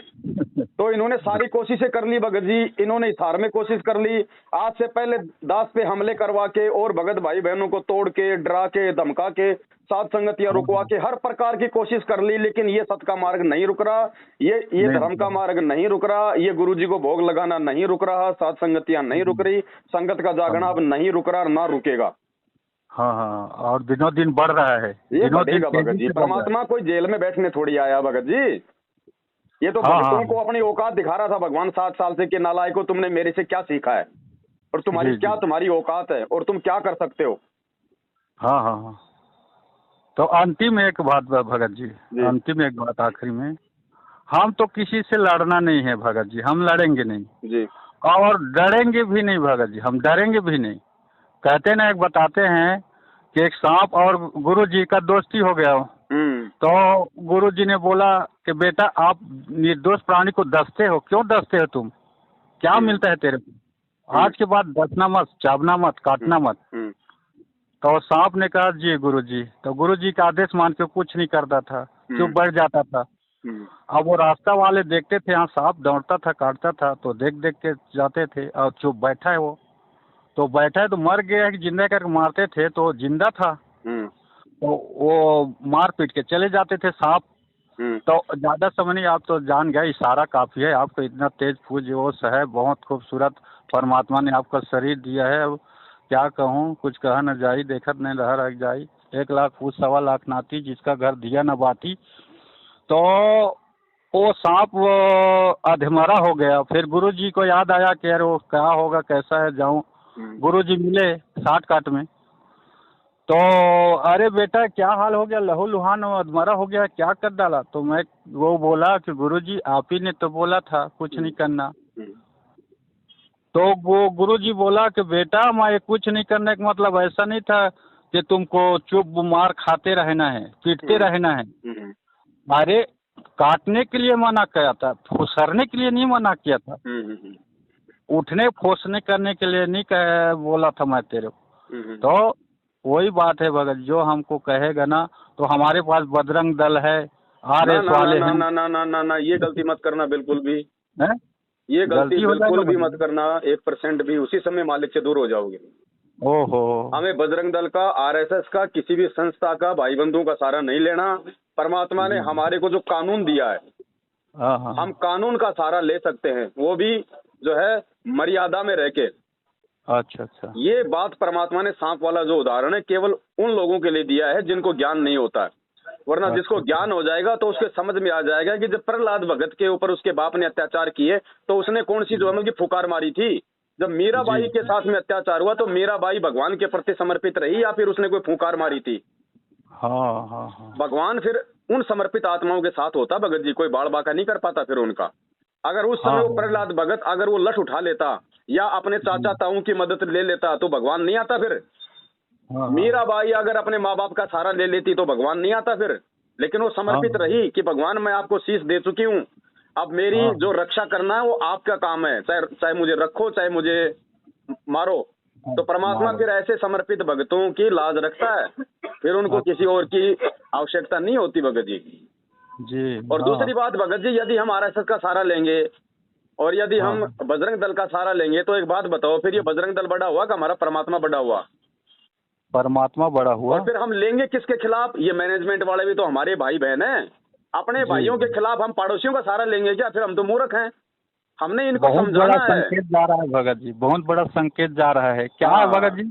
तो इन्होंने सारी कोशिशें कर ली भगत जी, इन्होंने हिसार में कोशिश कर ली, आज से पहले दास पे हमले करवा के और भगत भाई बहनों को तोड़ के, डरा के, धमका के, साथ संगतियां हाँ रुकवा हाँ, के हर प्रकार की कोशिश कर ली, लेकिन ये सत का मार्ग नहीं रुक रहा, ये नहीं धर्म का रुका। मार्ग नहीं रुक रहा, ये गुरुजी को भोग लगाना नहीं रुक रहा, साथ संगतियां नहीं रुक रही, संगत का हाँ जागना अब नहीं रुक रहा, ना रुकेगा। हाँ हाँ, और दिनों दिन बढ़ रहा है, ये दिनों दिन बढ़ेगा भगत तेजी जी। से बढ़ रहा है। परमात्मा कोई जेल में बैठने थोड़ी आया भगत जी, ये तो हाँ भक्तों हाँ, को अपनी औकात दिखा रहा था भगवान 7 साल से कि नालायकों, तुमने मेरे से क्या सीखा है, और तुम्हारी जी क्या जी तुम्हारी औकात है, और तुम क्या कर सकते हो। हाँ हाँ हाँ। तो अंतिम एक बात भगत जी, जी अंतिम एक बात आखिरी में, हम तो किसी से लड़ना नहीं है भगत जी, हम लड़ेंगे नहीं जी। और डरेंगे भी नहीं भगत जी, हम डरेंगे भी नहीं। कहते ना, एक बताते हैं कि एक सांप और गुरु जी का दोस्ती हो गया। हम्म तो गुरु जी ने बोला कि बेटा, आप निर्दोष प्राणी को डसते हो, क्यों डसते हो तुम, क्या हम्म मिलता है तेरे को, हम्म आज के बाद डसना मत, चाबना मत, हम्म काटना मत। हम्म तो सांप ने कहा जी गुरु जी, तो गुरु जी का आदेश मान के कुछ नहीं करता था, चुप बैठ जाता था। हम्म अब वो रास्ता वाले देखते थे, यहाँ सांप दौड़ता था, काटता था, तो देख देख के जाते थे, और चुप बैठा है वो, तो बैठा है तो मर गया है कि जिंदा करके मारते थे, तो जिंदा था, हम्म तो वो मार पीट के चले जाते थे सांप। हम्म तो ज़्यादा समय नहीं, आप तो जान गए, इशारा काफ़ी है, आपको इतना तेज फूज वो है, बहुत खूबसूरत परमात्मा ने आपका शरीर दिया है। अब क्या कहूँ, कुछ कहा न जाई, देखत नहीं रह जाई, 1 लाख फूस 1.25 लाख नाती, जिसका घर दिया न बाती। तो वो सांप वो अधमरा हो गया। फिर गुरु जी को याद आया कि यार वो क्या होगा, कैसा है, जाऊँ। हम्म गुरु जी मिले साठ काट में, तो अरे बेटा क्या हाल हो गया, लहू लुहान अधमरा हो गया, क्या कर डाला। तो मैं, वो बोला कि गुरुजी आप ही ने तो बोला था कुछ नहीं करना। हम्म तो वो गुरुजी बोला कि बेटा, मैं कुछ नहीं करने का मतलब ऐसा नहीं था कि तुमको चुप मार खाते रहना है, पीटते रहना है। हम्म अरे काटने के लिए मना किया था, फुसरने के लिए नहीं मना किया था, हम्म उठने फोसने करने के लिए नहीं बोला था मैं तेरे को। हम्म तो वही बात है भगत, जो हमको कहेगा ना, तो हमारे पास बजरंग दल है, ना आरएस ना ना वाले ना हैं, ना ना ना ना ना, ये गलती मत करना बिल्कुल भी, हैं? ये गलती गलती हो जाएगा बिल्कुल भी मत भगत। करना 1% भी, उसी समय मालिक से दूर हो जाओगे। ओहो। हमें बजरंग दल का, आरएसएस का, किसी भी संस्था का, भाई बंधुओं का सहारा नहीं लेना। परमात्मा ने जी। हमारे को जो कानून दिया है, हाँ हाँ, हम कानून का सहारा ले सकते हैं, वो भी जो है मर्यादा में रह के। अच्छा अच्छा। ये बात परमात्मा ने सांप वाला जो उदाहरण है केवल उन लोगों के लिए दिया है जिनको ज्ञान नहीं होता है, वरना जिसको अच्छा ज्ञान हो जाएगा तो उसके समझ में आ जाएगा कि जब प्रहलाद भगत के ऊपर उसके बाप ने अत्याचार किए तो उसने कौन सी जो है कि फुकार मारी थी, जब मीराबाई के साथ में अत्याचार हुआ तो मीराबाई भगवान के प्रति समर्पित रही या फिर उसने कोई फूंकार मारी थी? हाँ हाँ हाँ। भगवान फिर उन समर्पित आत्माओं के साथ होता भगत जी, कोई बाल बाका नहीं कर पाता फिर उनका। अगर उस समय वो प्रहलाद भगत अगर वो लठ उठा लेता या अपने चाचा ताऊ की मदद ले लेता तो भगवान नहीं आता फिर। मीराबाई अगर अपने माँ बाप का सहारा ले लेती तो भगवान नहीं आता फिर। लेकिन वो समर्पित रही कि भगवान मैं आपको शीश दे चुकी हूँ, अब मेरी जो रक्षा करना है वो आपका काम है, चाहे मुझे रखो चाहे मुझे मारो। तो परमात्मा फिर ऐसे समर्पित भक्तों की लाज रखता है, फिर उनको किसी और की आवश्यकता नहीं होती भगत जी। और दूसरी बात भगत जी, यदि हम आरएसएस का सहारा लेंगे और यदि हम बजरंग दल का सहारा लेंगे तो एक बात बताओ, फिर ये बजरंग दल बड़ा हुआ कि हमारा परमात्मा बड़ा हुआ? परमात्मा बड़ा हुआ। और फिर हम लेंगे किसके खिलाफ? ये मैनेजमेंट वाले भी तो हमारे भाई बहन हैं, अपने भाइयों के खिलाफ हम पड़ोसियों का सहारा लेंगे क्या? फिर हम तो मूर्ख हैं, हमने इनको समझाना है। संकेत जा रहा है भगत जी, बहुत बड़ा संकेत जा रहा है। क्या है भगत जी,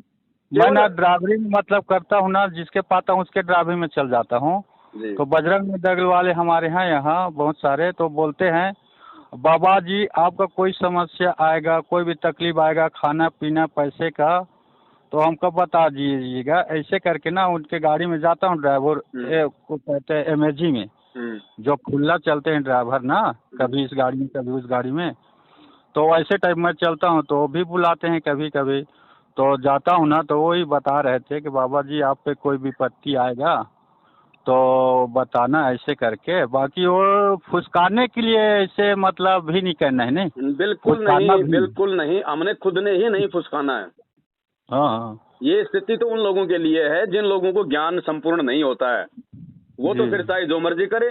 मैं ना ड्राइवरिंग मतलब करता हूँ ना, जिसके पाता हूँ उसके ड्राइवरिंग में चल जाता हूँ। तो बजरंग दल वाले हमारे यहाँ बहुत सारे तो बोलते हैं बाबा जी आपका कोई समस्या आएगा, कोई भी तकलीफ आएगा, खाना पीना पैसे का, तो हमको बता दीजिएगा। ऐसे करके ना उनके गाड़ी में जाता हूँ, ड्राइवर को कहते हैं एमएजी में, जो खुला चलते हैं ड्राइवर ना, कभी इस गाड़ी में कभी उस गाड़ी में, तो ऐसे टाइप में चलता हूँ तो भी बुलाते हैं कभी कभी। तो जाता हूँ ना तो वही बता रहे थे कि बाबा जी आप पे कोई विपत्ति आएगा तो बताना ऐसे करके। बाकी वो फुसकाने के लिए ऐसे मतलब भी नहीं करना है। नहीं बिल्कुल नहीं, बिल्कुल नहीं, हमने खुद ने ही नहीं फुसकाना है। हाँ, ये स्थिति तो उन लोगों के लिए है जिन लोगों को ज्ञान संपूर्ण नहीं होता है, वो तो फिर चाहे जो मर्जी करे।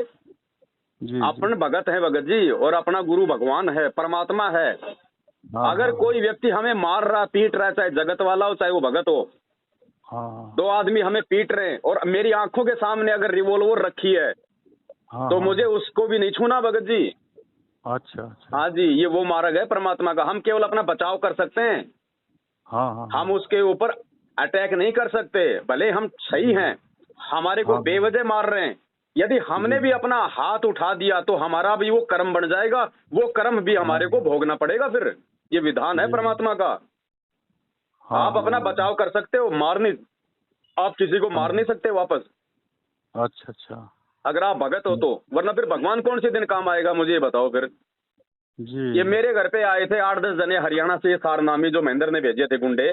अपन भगत है भगत जी, और अपना गुरु भगवान है, परमात्मा है। अगर कोई व्यक्ति हमें मार रहा पीट रहा है, चाहे जगत वाला हो चाहे वो भगत हो, दो आदमी हमें पीट रहे हैं और मेरी आंखों के सामने अगर रिवॉल्वर रखी है तो मुझे उसको भी नहीं छूना भगत जी। अच्छा। हाँ जी, ये वो मार्ग है परमात्मा का। हम केवल अपना बचाव कर सकते हैं, हम उसके ऊपर अटैक नहीं कर सकते। भले हम सही हैं, हमारे को बेवजह मार रहे हैं, यदि हमने भी अपना हाथ उठा दिया तो हमारा भी वो कर्म बन जाएगा, वो कर्म भी हमारे को भोगना पड़ेगा। फिर ये विधान है परमात्मा का। आप अपना बचाव कर सकते हो, मार नहीं, आप किसी को मार नहीं सकते वापस। अच्छा। अगर आप भगत हो तो, वरना फिर भगवान कौन से दिन काम आएगा मुझे ये बताओ फिर जी। ये मेरे घर पे आए थे 8-10 जने हरियाणा से, सारनामी जो महेंद्र ने भेजे थे गुंडे।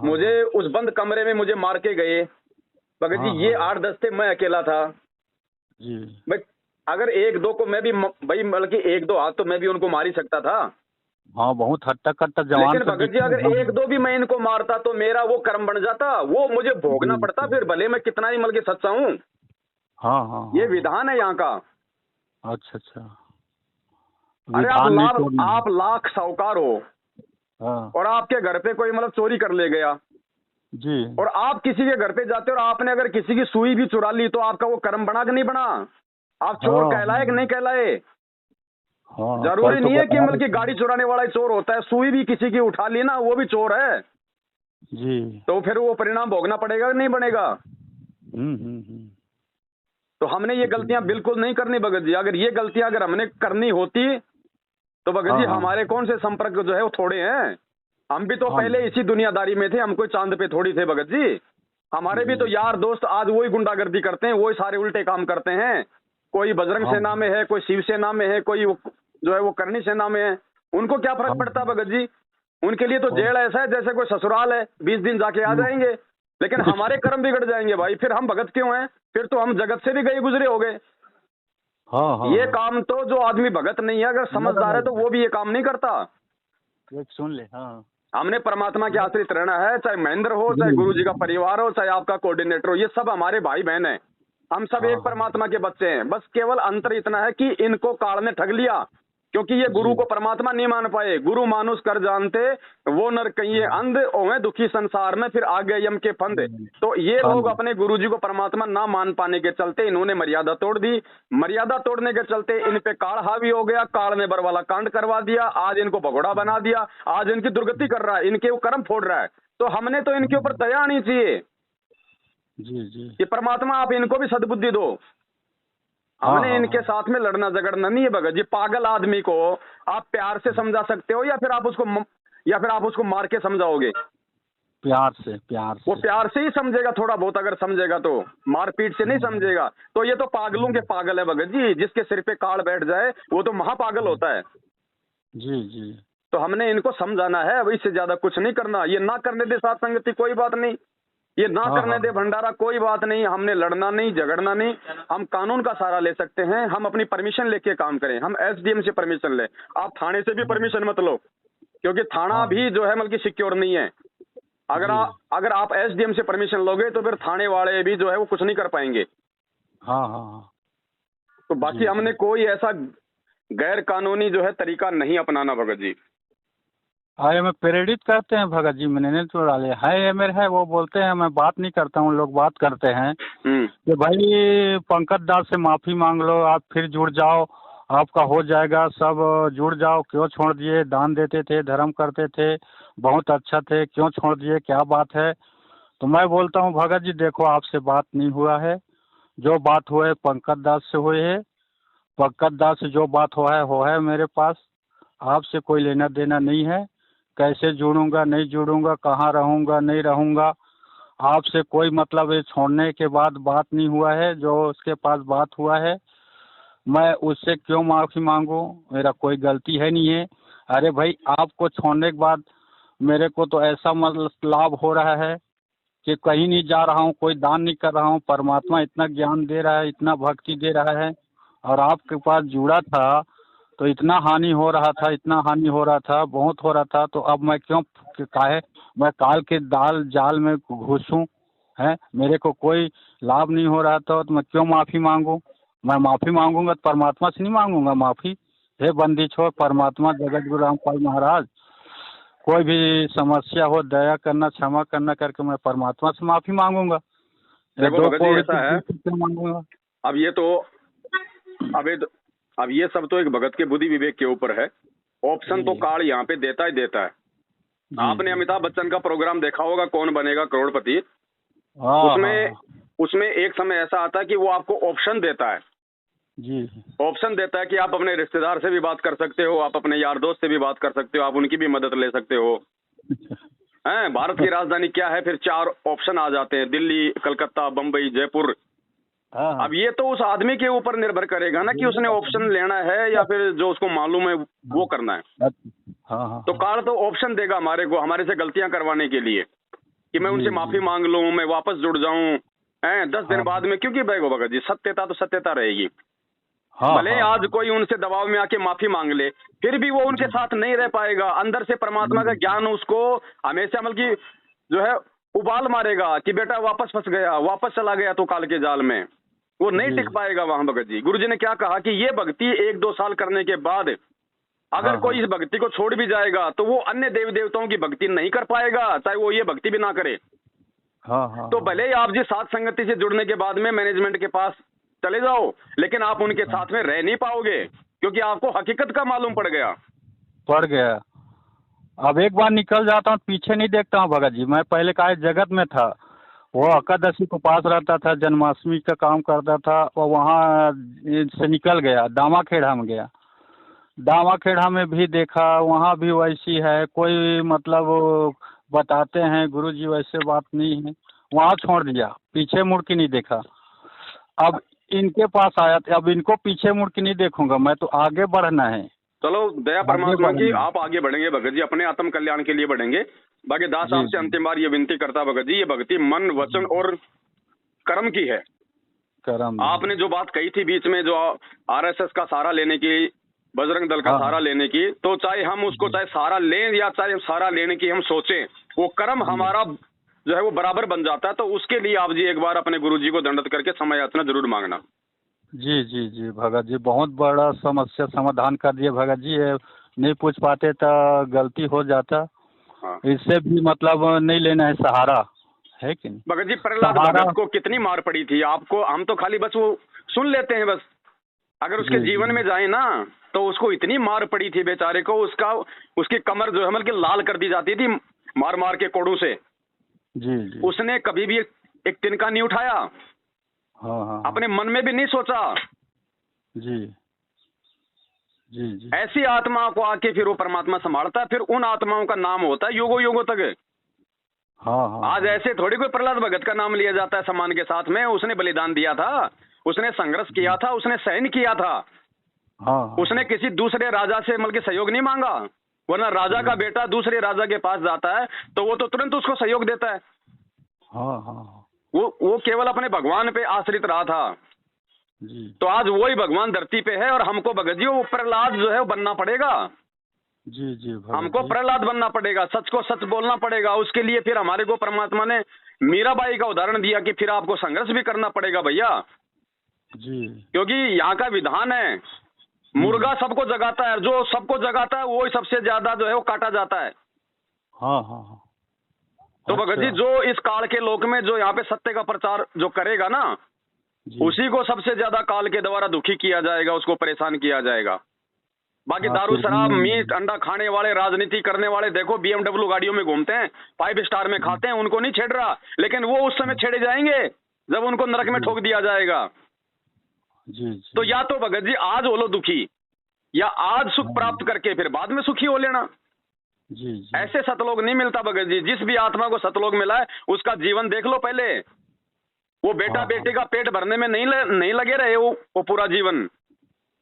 मुझे उस बंद कमरे में मुझे मार के गए भगत जी। ये 8-10 थे, मैं अकेला था जी। भाई। अगर 1-2 को मैं भी भाई, बल्कि 1-2 हाथ तो मैं भी उनको मार ही सकता था। बहुत हट्टा कट्टा जवान। लेकिन भगत जी अगर 1-2 भी मैं इनको मारता तो मेरा वो कर्म बन जाता, वो मुझे भोगना पड़ता फिर, भले मैं कितना ही के सच्चा हूँ। ये विधान है यहाँ का। अच्छा। अरे आप लाख साहूकार हो और आपके घर पे कोई चोरी कर ले गया जी, और आप किसी के घर पे जाते हो और आपने अगर किसी की सुई भी चुरा ली तो आपका वो कर्म बना कि नहीं बना? आप चोर कहलाए कि नहीं कहलाए? जरूरी नहीं है कि गाड़ी चुराने वाला ही चोर होता है, सुई भी किसी की उठा ली ना वो भी चोर है जी। तो फिर वो परिणाम भोगना पड़ेगा कि नहीं बनेगा? तो हमने ये गलतियां बिल्कुल नहीं करनी भगत जी। अगर ये गलतियां अगर हमने करनी होती तो भगत जी हमारे कौन से संपर्क जो है वो थोड़े हैं। हम भी तो पहले इसी दुनियादारी में थे, हम कोई चांद पे थोड़ी थे भगत जी। हमारे भी तो यार दोस्त आज वही गुंडागर्दी करते हैं, वही सारे उल्टे काम करते हैं। कोई बजरंग सेना में है, कोई शिव सेना में है, कोई जो है वो करनी सेना में है। उनको क्या फर्क पड़ता भगत जी? उनके लिए तो जेल ऐसा है जैसे कोई ससुराल है, 20 दिन जाके आ जाएंगे। लेकिन हमारे कर्म बिगड़ जाएंगे भाई, फिर हम भगत क्यों हैं? फिर तो हम जगत से भी गए गुजरे हो गए। ये काम तो जो आदमी भगत नहीं है, अगर समझदार है तो वो भी ये काम नहीं करता। सुन ले। हमने परमात्मा के आश्रित रहना है, चाहे महेंद्र हो, चाहे गुरु जी का परिवार हो, चाहे आपका कोऑर्डिनेटर हो, ये सब हमारे भाई बहन हैं। हम सब एक परमात्मा के बच्चे हैं। बस केवल अंतर इतना है कि इनको काल ने ठग लिया, क्योंकि ये गुरु को परमात्मा नहीं मान पाए। गुरु मानुष कर जानते वो नर कहिए अंध, ओवे दुखी संसार में फिर आ गए यम के फंद। तो ये लोग अपने गुरु जी को परमात्मा ना मान पाने के चलते इन्होंने मर्यादा तोड़ दी। मर्यादा तोड़ने के चलते इन पे काल हावी हो गया, काल ने बरवाला कांड करवा दिया, आज इनको भगोड़ा बना दिया, आज इनकी दुर्गति कर रहा है, इनके वो कर्म फोड़ रहा है। तो हमने तो इनके ऊपर दया आनी चाहिए जी। कि परमात्मा आप इनको भी सद्बुद्धि दो। हमने इनके साथ में लड़ना झगड़ना नहीं है भगत जी। पागल आदमी को आप प्यार से समझा सकते हो या फिर आप उसको या फिर आप उसको मार के समझाओगे? प्यार से, प्यार वो से। प्यार से ही समझेगा, थोड़ा बहुत अगर समझेगा तो, मारपीट से नहीं समझेगा। तो ये तो पागलों के पागल है भगत जी, जिसके सिर पे काड़ बैठ जाए वो तो महापागल होता है। जी जी। तो हमने इनको समझाना है, अब इससे ज्यादा कुछ नहीं करना। ये ना करने दे साथ संगति कोई बात नहीं, ये ना हाँ करने हाँ। दे भंडारा कोई बात नहीं, हमने लड़ना नहीं, झगड़ना नहीं। हम कानून का सहारा ले सकते हैं, हम अपनी परमिशन लेके काम करें, हम एसडीएम से परमिशन ले। आप थाने से भी परमिशन मत लो, क्योंकि थाना हाँ भी जो है मतलब सिक्योर नहीं है। अगर आप एसडीएम से परमिशन लोगे तो फिर थाने वाले भी जो है वो कुछ नहीं कर पाएंगे। हाँ हाँ हाँ। तो बाकी जी हमने जी। कोई ऐसा गैर कानूनी जो है तरीका नहीं अपनाना भगत जी। हाँ, ये में प्रेरित करते हैं भगत जी, मैंने नहीं छोड़ा ले है, ये मेरे है, वो बोलते हैं, मैं बात नहीं करता हूँ, लोग बात करते हैं कि भाई पंकज दास से माफी मांग लो, आप फिर जुड़ जाओ, आपका हो जाएगा सब, जुड़ जाओ, क्यों छोड़ दिए, दान देते थे, धर्म करते थे, बहुत अच्छा थे, क्यों छोड़ दिए, क्या बात है? तो मैं बोलता हूँ भगत जी देखो, आपसे बात नहीं हुआ है, जो बात हुए पंकज दास से हुए है, पंकज दास से जो बात हो है मेरे पास, आपसे कोई लेना देना नहीं है। कैसे जुड़ूंगा नहीं जुड़ूंगा, कहाँ रहूंगा नहीं रहूंगा, आपसे कोई मतलब है, छोड़ने के बाद बात नहीं हुआ है, जो उसके पास बात हुआ है मैं उससे क्यों माफ़ी मांगूं, मेरा कोई गलती है नहीं है। अरे भाई, आपको छोड़ने के बाद मेरे को तो ऐसा मतलब लाभ हो रहा है कि कहीं नहीं जा रहा हूँ, कोई दान नहीं कर रहा हूँ, परमात्मा इतना ज्ञान दे रहा है, इतना भक्ति दे रहा है, और आपके पास जुड़ा था तो इतना हानि हो रहा था, इतना हानि हो रहा था, बहुत हो रहा था, तो अब मैं क्यों काहे मैं काल के दाल जाल में घुसूं? है, मेरे को कोई लाभ नहीं हो रहा था तो मैं क्यों माफ़ी मांगूं? मैं माफ़ी मांगूंगा तो परमात्मा से नहीं मांगूंगा माफ़ी। हे बंदी छोड़, परमात्मा जगत गुरु रामपाल महाराज, कोई भी समस्या हो दया करना, क्षमा करना करके मैं परमात्मा से माफ़ी मांगूंगा, या देखो दो भगत जी कौड़ी ऐसा है, की क्यों मांगूंगा? अब ये तो अब ये अब ये सब तो एक भगत के बुद्धि विवेक के ऊपर है। ऑप्शन तो जी कार्ड यहाँ पे देता ही देता है। जी आपने जी। अमिताभ बच्चन का प्रोग्राम देखा होगा, कौन बनेगा करोड़पति। हाँ हाँ उसमें हाँ। उसमें एक समय ऐसा आता है कि वो आपको ऑप्शन देता है। जी ऑप्शन देता है कि आप अपने रिश्तेदार से भी बात कर सकते हो, आप अपने यार दोस्त से भी बात कर सकते हो, आप उनकी भी मदद ले सकते हो। हैं, भारत की राजधानी क्या है, फिर 4 ऑप्शन आ जाते हैं, दिल्ली, कलकत्ता, बम्बई, जयपुर। हाँ हाँ। अब ये तो उस आदमी के ऊपर निर्भर करेगा ना कि उसने ऑप्शन लेना है या फिर जो उसको मालूम है वो करना है। हाँ हाँ तो हाँ। कार्ड तो ऑप्शन देगा हमारे को, हमारे से गलतियां करवाने के लिए, कि मैं उनसे जी माफी जी। मांग लूं, मैं वापस जुड़ जाऊं, 10 दिन हाँ बाद में, क्योंकि भाई भगत जी सत्यता तो सत्यता रहेगी। हाँ भले ही हाँ आज हाँ। कोई उनसे दबाव में आके माफी मांग ले, फिर भी वो उनके जी साथ नहीं रह पाएगा। अंदर से परमात्मा का जी। ज्ञान उसको हमेशा मतलब की जो है उबाल मारेगा कि बेटा वापस फंस गया, वापस चला गया तो काल के जाल में, वो नहीं जी। टिक पाएगा वहां। भगत जी, गुरु जी ने क्या कहा कि ये भक्ति 1-2 साल करने के बाद अगर हाँ कोई हाँ इस भक्ति को छोड़ भी जाएगा तो वो अन्य देवी देवताओं की भक्ति नहीं कर पाएगा, चाहे वो ये भक्ति भी ना करे। हाँ हाँ तो हाँ। भले ही आप जी सात संगति से जुड़ने के बाद में मैनेजमेंट के पास चले जाओ, लेकिन आप उनके हाँ, साथ में रह नहीं पाओगे, क्योंकि आपको हकीकत का मालूम पड़ गया। पड़ गया। अब एक बार निकल जाता हूँ, पीछे नहीं देखता हूँ भगत जी। मैं पहले का जगत में था, वो एकादशी को पास रहता था, जन्माष्टमी का काम करता था, और वहाँ से निकल गया, दामा खेड़ा में गया। दामा खेड़ा में भी देखा, वहाँ भी वैसी है, कोई मतलब बताते हैं गुरु जी वैसे बात नहीं है, वहाँ छोड़ दिया, पीछे मुड़ के नहीं देखा। अब इनके पास आया था, अब इनको पीछे मुड़ के नहीं देखूंगा, मैं तो आगे बढ़ना है, चलो दया आगे परमात्मा की, बढ़ना आप आगे बढ़ेंगे भगत जी, अपने आत्म कल्याण के लिए बढ़ेंगे। बाकी दास जी आपसे जी। अंतिम बार ये विनती करता भगत जी, ये भक्ति मन, वचन और कर्म की है। करम। आपने जो बात कही थी बीच में, जो आरएसएस का सहारा लेने की, बजरंग दल का हाँ सहारा हाँ। लेने की, तो चाहे हम उसको चाहे सहारा लें या चाहे सहारा लेने की हम सोचें, वो कर्म जी हमारा जो है वो बराबर बन जाता है। तो उसके लिए आप जी एक बार अपने गुरु जी को दंडवत करके समय याचना जरूर मांगना। जी जी जी भगत जी, बहुत बड़ा समस्या समाधान कर दिए भगत जी, ये नहीं पूछ पाते तो गलती हो जाता। हाँ इससे भी मतलब नहीं लेना है सहारा, है कि नहीं? भगत जी, प्रहलाद सहारा। भगत को कितनी मार पड़ी थी आपको, हम तो खाली बस वो सुन लेते हैं बस। अगर उसके जी जीवन जी में जाए ना, तो उसको इतनी मार पड़ी थी बेचारे को, उसकी कमर जो है मतलब कि लाल कर दी जाती थी मार मार के कोड़ों से। जी जी। उसने कभी भी एक तिनका नहीं उठाया, हाँ हाँ हाँ। अपने मन में भी नहीं सोचा। जी जी जी। ऐसी आत्माओं को आके फिर वो परमात्मा संभालता है, फिर उन आत्माओं का नाम होता है युगों युगों तक। हाँ हाँ आज हाँ ऐसे थोड़ी कोई प्रहलाद भगत का नाम लिया जाता है सम्मान के साथ में। उसने बलिदान दिया था, उसने संघर्ष किया था, उसने सहन किया था, हाँ हाँ उसने किसी दूसरे राजा से मतलब सहयोग नहीं मांगा। वरना राजा का बेटा दूसरे राजा के पास जाता है तो वो तो तुरंत उसको सहयोग देता है। हाँ हाँ वो केवल अपने भगवान पे आश्रित रहा था। जी तो आज वही भगवान धरती पे है और हमको भगत जी वो प्रहलाद जो है वो बनना पड़ेगा। जी जी भगत हमको जी। प्रहलाद बनना पड़ेगा, सच को सच बोलना पड़ेगा। उसके लिए फिर हमारे को परमात्मा ने मीराबाई का उदाहरण दिया कि फिर आपको संघर्ष भी करना पड़ेगा भैया, जी क्योंकि यहाँ का विधान है मुर्गा सबको जगाता है, जो सबको जगाता है वो ही सबसे ज्यादा जो है वो काटा जाता है। हाँ हाँ हाँ। तो भगत जी अच्छा जो इस काल के लोक में जो यहाँ पे सत्य का प्रचार जो करेगा ना, जी। उसी को सबसे ज्यादा काल के द्वारा दुखी किया जाएगा, उसको परेशान किया जाएगा। बाकी हाँ दारू फिर शराब भी। मीट अंडा खाने वाले राजनीति करने वाले देखो BMW गाड़ियों में घूमते हैं, 5 स्टार में खाते हैं, उनको नहीं छेड़ रहा, लेकिन वो उस समय छेड़े जाएंगे जब उनको नरक में जी ठोक दिया जाएगा। जी तो जी। या तो भगत जी आज हो लो दुखी, या आज सुख हाँ प्राप्त करके फिर बाद में सुखी हो लेना। जी जी। ऐसे सतलोक नहीं मिलता भगत जी। जिस भी आत्मा को सतलोक मिला है उसका जीवन देख लो पहले। वो बेटा हाँ हाँ बेटे का पेट भरने में नहीं लगे रहे वो पूरा जीवन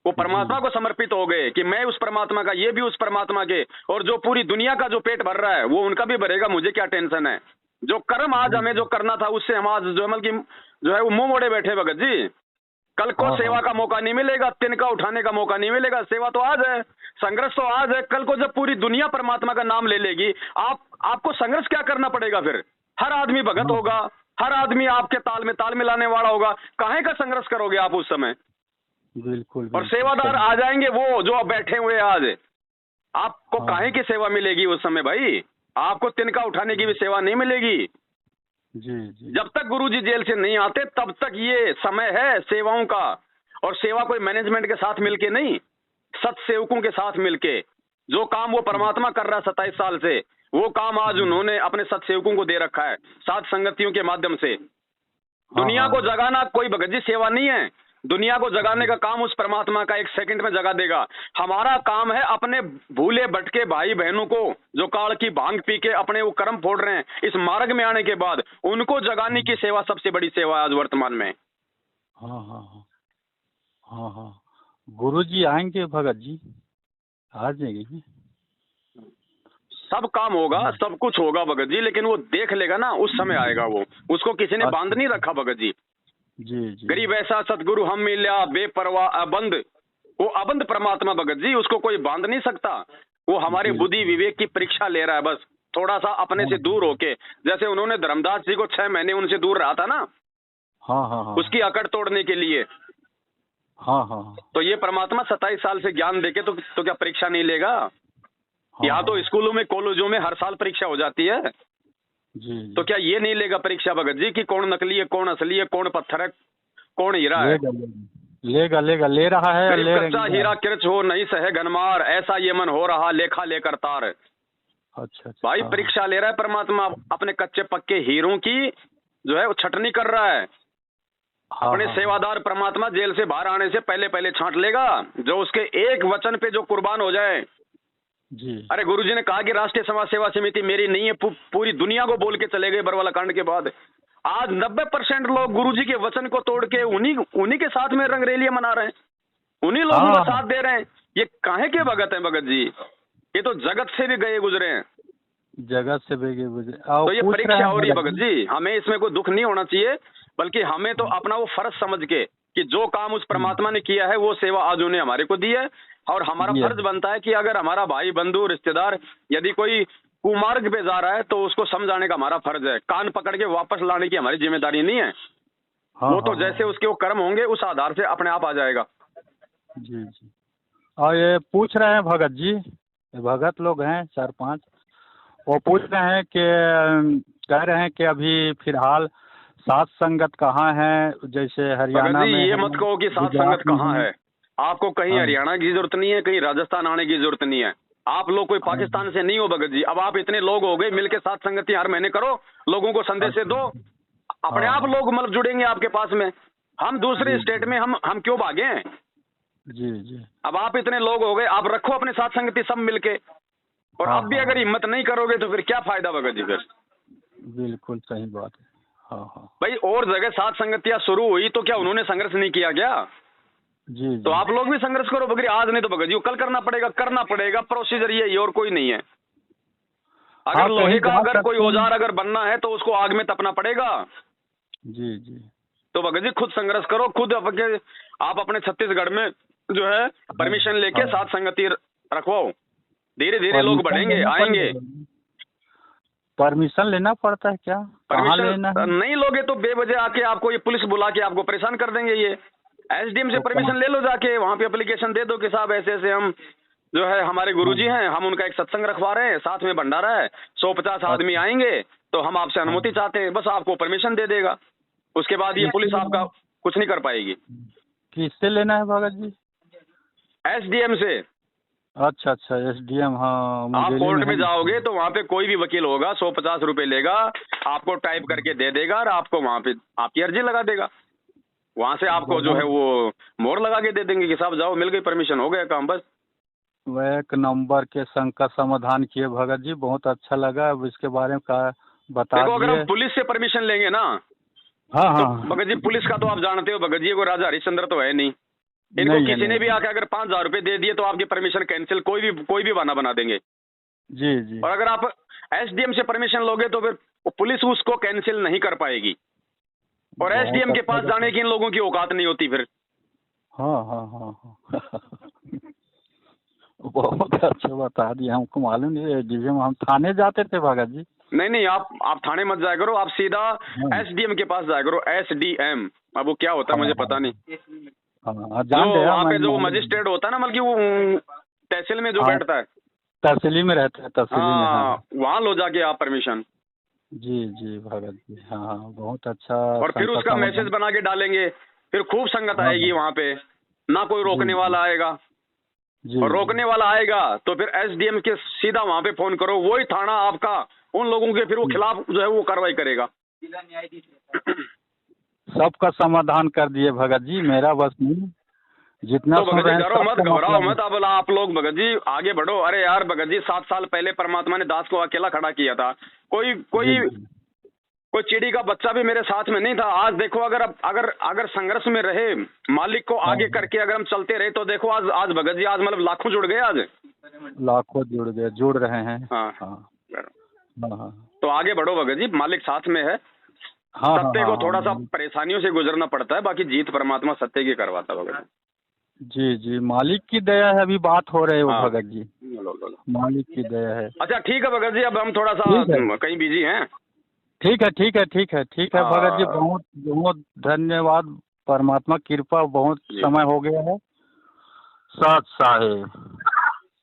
वो परमात्मा जी को समर्पित हो गए कि मैं उस परमात्मा का, ये भी उस परमात्मा के, और जो पूरी दुनिया का जो पेट भर रहा है वो उनका भी भरेगा, मुझे क्या टेंशन है। जो कर्म आज जी हमें जो जी। करना था उससे हम आज जो मतलब कि जो है वो मुंह मोड़े बैठे भगत जी। कल को हाँ सेवा हाँ का मौका नहीं मिलेगा, तिनका उठाने का मौका नहीं मिलेगा। सेवा तो आज है, संघर्ष तो आज है। कल को जब पूरी दुनिया परमात्मा का नाम ले लेगी, आपको संघर्ष क्या करना पड़ेगा फिर? हर आदमी भगत हाँ। होगा, हर आदमी आपके ताल में ताल मिलाने वाला होगा। काहे का संघर्ष करोगे आप उस समय? बिल्कुल और बिल्कुल सेवादार सही। आ जाएंगे वो जो अब बैठे हुए हैं आज। आपको हाँ काहे की सेवा मिलेगी उस समय भाई? आपको तिनका उठाने की भी सेवा नहीं मिलेगी। जी जी। जब तक गुरुजी जेल से नहीं आते तब तक ये समय है सेवाओं का। और सेवा कोई मैनेजमेंट के साथ मिलके नहीं, सत सेवकों के साथ मिलके। जो काम वो परमात्मा कर रहा है 27 साल से, वो काम आज उन्होंने अपने सत सेवकों को दे रखा है, सात संगतियों के माध्यम से। हाँ दुनिया को हाँ जगाना कोई भगत जी सेवा नहीं है। दुनिया को जगाने का काम उस परमात्मा का 1 सेकंड में जगा देगा। हमारा काम है अपने भूले भटके भाई बहनों को, जो काल की भांग पी के अपने वो कर्म फोड़ रहे हैं, इस मार्ग में आने के बाद उनको जगाने की सेवा सबसे बड़ी सेवा है आज वर्तमान में। हाँ हाँ हाँ हाँ हाँ। गुरुजी आएंगे भगत जी, आ जाएंगे। सब काम होगा, सब कुछ होगा भगत जी, लेकिन वो देख लेगा ना, उस समय आएगा वो। उसको किसी ने बांध अच्छा नहीं रखा भगत जी। जी जी। गरीब ऐसा सतगुरु हम मिल्या बेपरवाह अबंध। वो अबंध परमात्मा भगत जी, उसको कोई बांध नहीं सकता। वो हमारे बुद्धि बिल्कुल। विवेक की परीक्षा ले रहा है बस, थोड़ा सा अपने हाँ से दूर होके। जैसे उन्होंने धर्मदास जी को 6 महीने उनसे दूर रहा था ना, हाँ हाँ हाँ उसकी अकड़ तोड़ने के लिए। हाँ हाँ तो ये परमात्मा 27 साल से ज्ञान देके तो क्या परीक्षा नहीं लेगा? हाँ यहाँ तो हाँ। स्कूलों में कॉलेजों में हर साल परीक्षा हो जाती है। जी तो जी। क्या ये नहीं लेगा परीक्षा भगत जी कि कौन नकली है, कौन असली है, कौन पत्थर है, कौन हीरा है? लेगा लेगा लेगा ले रहा है, गरीब ले कच्चा लेंगे। हीरा किरच हो नहीं सहे घनमार, ऐसा ये मन हो रहा लेखा लेकर तार। अच्छा अच्छा। भाई हाँ परीक्षा ले रहा है परमात्मा अपने कच्चे पक्के हीरों की, जो है वो छटनी कर रहा है। हाँ अपने हाँ सेवादार परमात्मा जेल से बाहर आने से पहले पहले छांट लेगा, जो उसके एक वचन पे जो कुर्बान हो जाए। जी। अरे गुरुजी ने कहा कि राष्ट्रीय समाज सेवा समिति मेरी नहीं है, पूरी दुनिया को बोल के चले गए बरवाला कांड के बाद। आज 90% लोग गुरुजी के वचन को तोड़ के उन्हीं के साथ में रंगरेलियां मना रहे हैं, उन्हीं लोगों का हाँ साथ दे रहे हैं। ये काहे के भगत हैं भगत जी? ये तो जगत से भी गए गुजरे हैं। जगत से बेगे गुजरे। तो ये पूछ रहे परीक्षा हैं हो रही है भगत भगत जी, हमें इसमें कोई दुख नहीं होना चाहिए, बल्कि हमें तो अपना वो फर्ज समझ के कि जो काम उस परमात्मा ने किया है वो सेवा आज उन्हें हमारे को दी है। और हमारा जी फर्ज बनता है कि अगर हमारा भाई बंधु रिश्तेदार यदि कोई कुमार्ग पे जा रहा है तो उसको समझाने का हमारा फर्ज है, कान पकड़ के वापस लाने की हमारी जिम्मेदारी नहीं है। हाँ वो तो हाँ जैसे हाँ। उसके वो कर्म होंगे उस आधार से अपने आप आ जाएगा। जी जी। और ये पूछ रहे हैं भगत जी, ये भगत लोग हैं 4-5, वो पूछ रहे हैं कि कह रहे हैं कि अभी फिलहाल सात संगत कहाँ है, जैसे भगत हरियाणा जी में ये है, मत कहो कि सात गुजरात संगत में कहाँ है। आपको कहीं हाँ हरियाणा की जरूरत नहीं है, कहीं राजस्थान आने की जरूरत नहीं है। आप लोग कोई हाँ। पाकिस्तान से नहीं हो भगत जी। अब आप इतने लोग हो गए, मिलके सात संगति हर महीने करो, लोगों को संदेश अच्छा। दो, अपने हाँ आप लोग मतलब जुड़ेंगे आपके पास में। हम दूसरे जी स्टेट में हम क्यों भागे? जी जी। अब आप इतने लोग हो गए, आप रखो अपने साथ संगति सब मिलके, और हाँ अब भी हाँ, अगर हिम्मत नहीं करोगे तो फिर क्या फायदा भगत जी फिर। बिल्कुल सही बात है। हाँ हाँ। भाई और जगह साथ संगतियां शुरू हुई तो क्या उन्होंने संघर्ष नहीं किया क्या? जी तो जी। आप लोग भी संघर्ष करो बगरी, आज नहीं तो भगत जी को कल करना पड़ेगा, प्रोसीजर ये और कोई नहीं है। हाँ, अगर लोहे कहीं का जा अगर कोई सकते हैं। औजार अगर बनना है तो उसको आग में तपना पड़ेगा। जी जी। तो भगत जी खुद संघर्ष करो, खुद आप अपने छत्तीसगढ़ में जो है परमिशन लेके हाँ, साथ संगति रखवाओ, धीरे धीरे लोग परमिशन बढ़ेंगे लेना आएंगे। पड़ेगा। परमिशन लेना पड़ता है क्या? कहाँ लेना परमिशन है? नहीं लोगे तो बेवजह आके आपको ये पुलिस बुला के आपको परेशान कर देंगे। ये एसडीएम से तो परमिशन ले लो, जाके वहां पे एप्लीकेशन दे दो कि साहब ऐसे ऐसे हम जो है हमारे गुरुजी हैं, हम उनका एक सत्संग रखवा रहे हैं, साथ में भंडारा है, 150 आदमी अच्छा। आएंगे, तो हम आपसे हाँ, अनुमति चाहते हैं। बस आपको परमिशन दे देगा, उसके बाद ये किससे पुलिस लेना आपका है? कुछ नहीं कर पाएगी। किससे लेना है भगत जी? एसडीएम से। अच्छा अच्छा, एसडीएम, हाँ आप मुंगेली में कोर्ट है में ना? जाओगे तो वहां पे कोई भी वकील होगा, 150 रुपए लेगा, आपको टाइप करके दे देगा और आपको वहां पे आपकी अर्जी लगा देगा। वहां से आपको जो है बहुत। वो मोहर लगा के दे देंगे कि साहब जाओ, मिल गई परमिशन, हो गया काम बस। वह एक नंबर के संकट समाधान किए भगत जी, बहुत अच्छा लगा। अब इसके बारे में का बता देखो अगर दिए। हम पुलिस से परमिशन लेंगे ना हाँ तो हाँ। भगत जी पुलिस का तो आप जानते हो भगत जी, को राजा हरिश्चंद्र तो है नहीं। इनको नहीं है, किसी ने भी नहीं। आके अगर 5,000 रुपए दे दिए तो आपकी परमिशन कैंसिल, कोई भी बहाना बना देंगे। जी जी। और अगर आप एसडीएम से परमिशन लोगे तो फिर पुलिस उसको कैंसिल नहीं कर पाएगी, और बहुत एसडीएम के अच्छा पास जाने की इन लोगों की औकात नहीं होती फिर। हाँ हाँ हाँ हाँ। बहुत अच्छा बता दिया, हमको मालूम नहीं है। एसडीएम, हम थाने जाते थे भगत जी। नहीं नहीं, आप थाने मत जाया करो, आप सीधा हाँ एसडीएम के पास जाया करो, एसडीएम। अब वो क्या होता है हाँ मुझे पता नहीं। हाँ हाँ, जो जान गया वहाँ मैं, पे जो मालूम है। मजिस्ट्रेट होता है ना, मतलब कि वो तहसील में जो हाँ, बैठता है, तहसीली में रहते हैं, तहसीली में, हाँ। हाँ वहाँ लो जाके आप परमिशन, जी जी भगत जी, हाँ हाँ, बहुत अच्छा और फिर संकट उसका मैसेज समाधान। बना के डालेंगे, फिर खूब संगत हाँ आएगी वहाँ पे, ना कोई जी रोकने जी वाला आएगा। जी और जी। रोकने वाला आएगा तो फिर एसडीएम के सीधा वहाँ पे फोन करो, वही थाना आपका उन लोगों के फिर वो खिलाफ जो है वो कार्रवाई करेगा। सबका समाधान कर दिए भगत जी, मेरा बस नहीं, जितना तो सुन भगत जी रहे हैं डरो मत, सबका घबराओ मतलब। मत, अब आप लोग भगत जी आगे बढ़ो। अरे यार भगत जी 7 साल पहले परमात्मा ने दास को अकेला खड़ा किया था, कोई जी कोई जी कोई चिड़ी का बच्चा भी मेरे साथ में नहीं था। आज देखो अगर अगर अगर संघर्ष में रहे, मालिक को हाँ आगे करके अगर हम चलते रहे तो देखो आज आज भगत जी आज मतलब लाखों जुड़ गए आज। लाखों जुड़ गए, जुड़ रहे हैं। हाँ हाँ हाँ हाँ तो आगे बढ़ो भगत जी, मालिक साथ में है। हाँ हाँ सत्य हाँ को हाँ, थोड़ा सा परेशानियों से गुजरना पड़ता है, बाकी जीत परमात्मा सत्य की करवाता है भगत जी जी, मालिक की दया है। अभी बात हो रही है वो हाँ। भगत जी, लो, लो, लो। मालिक की दया है। अच्छा ठीक है भगत जी, अब हम थोड़ा सा ठीक है, कहीं बिजी हैं। ठीक है, ठीक है, ठीक है, ठीक है भगत जी, हाँ बहुत बहुत धन्यवाद। परमात्मा कृपा, बहुत जी, समय हो गया है। सत साहेब,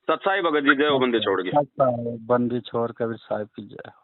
सत्साई भगत जी, जय हो बंदे छोड़ के। सत साहेब, बंदी छोड़ कबीर साहिब की जय हो।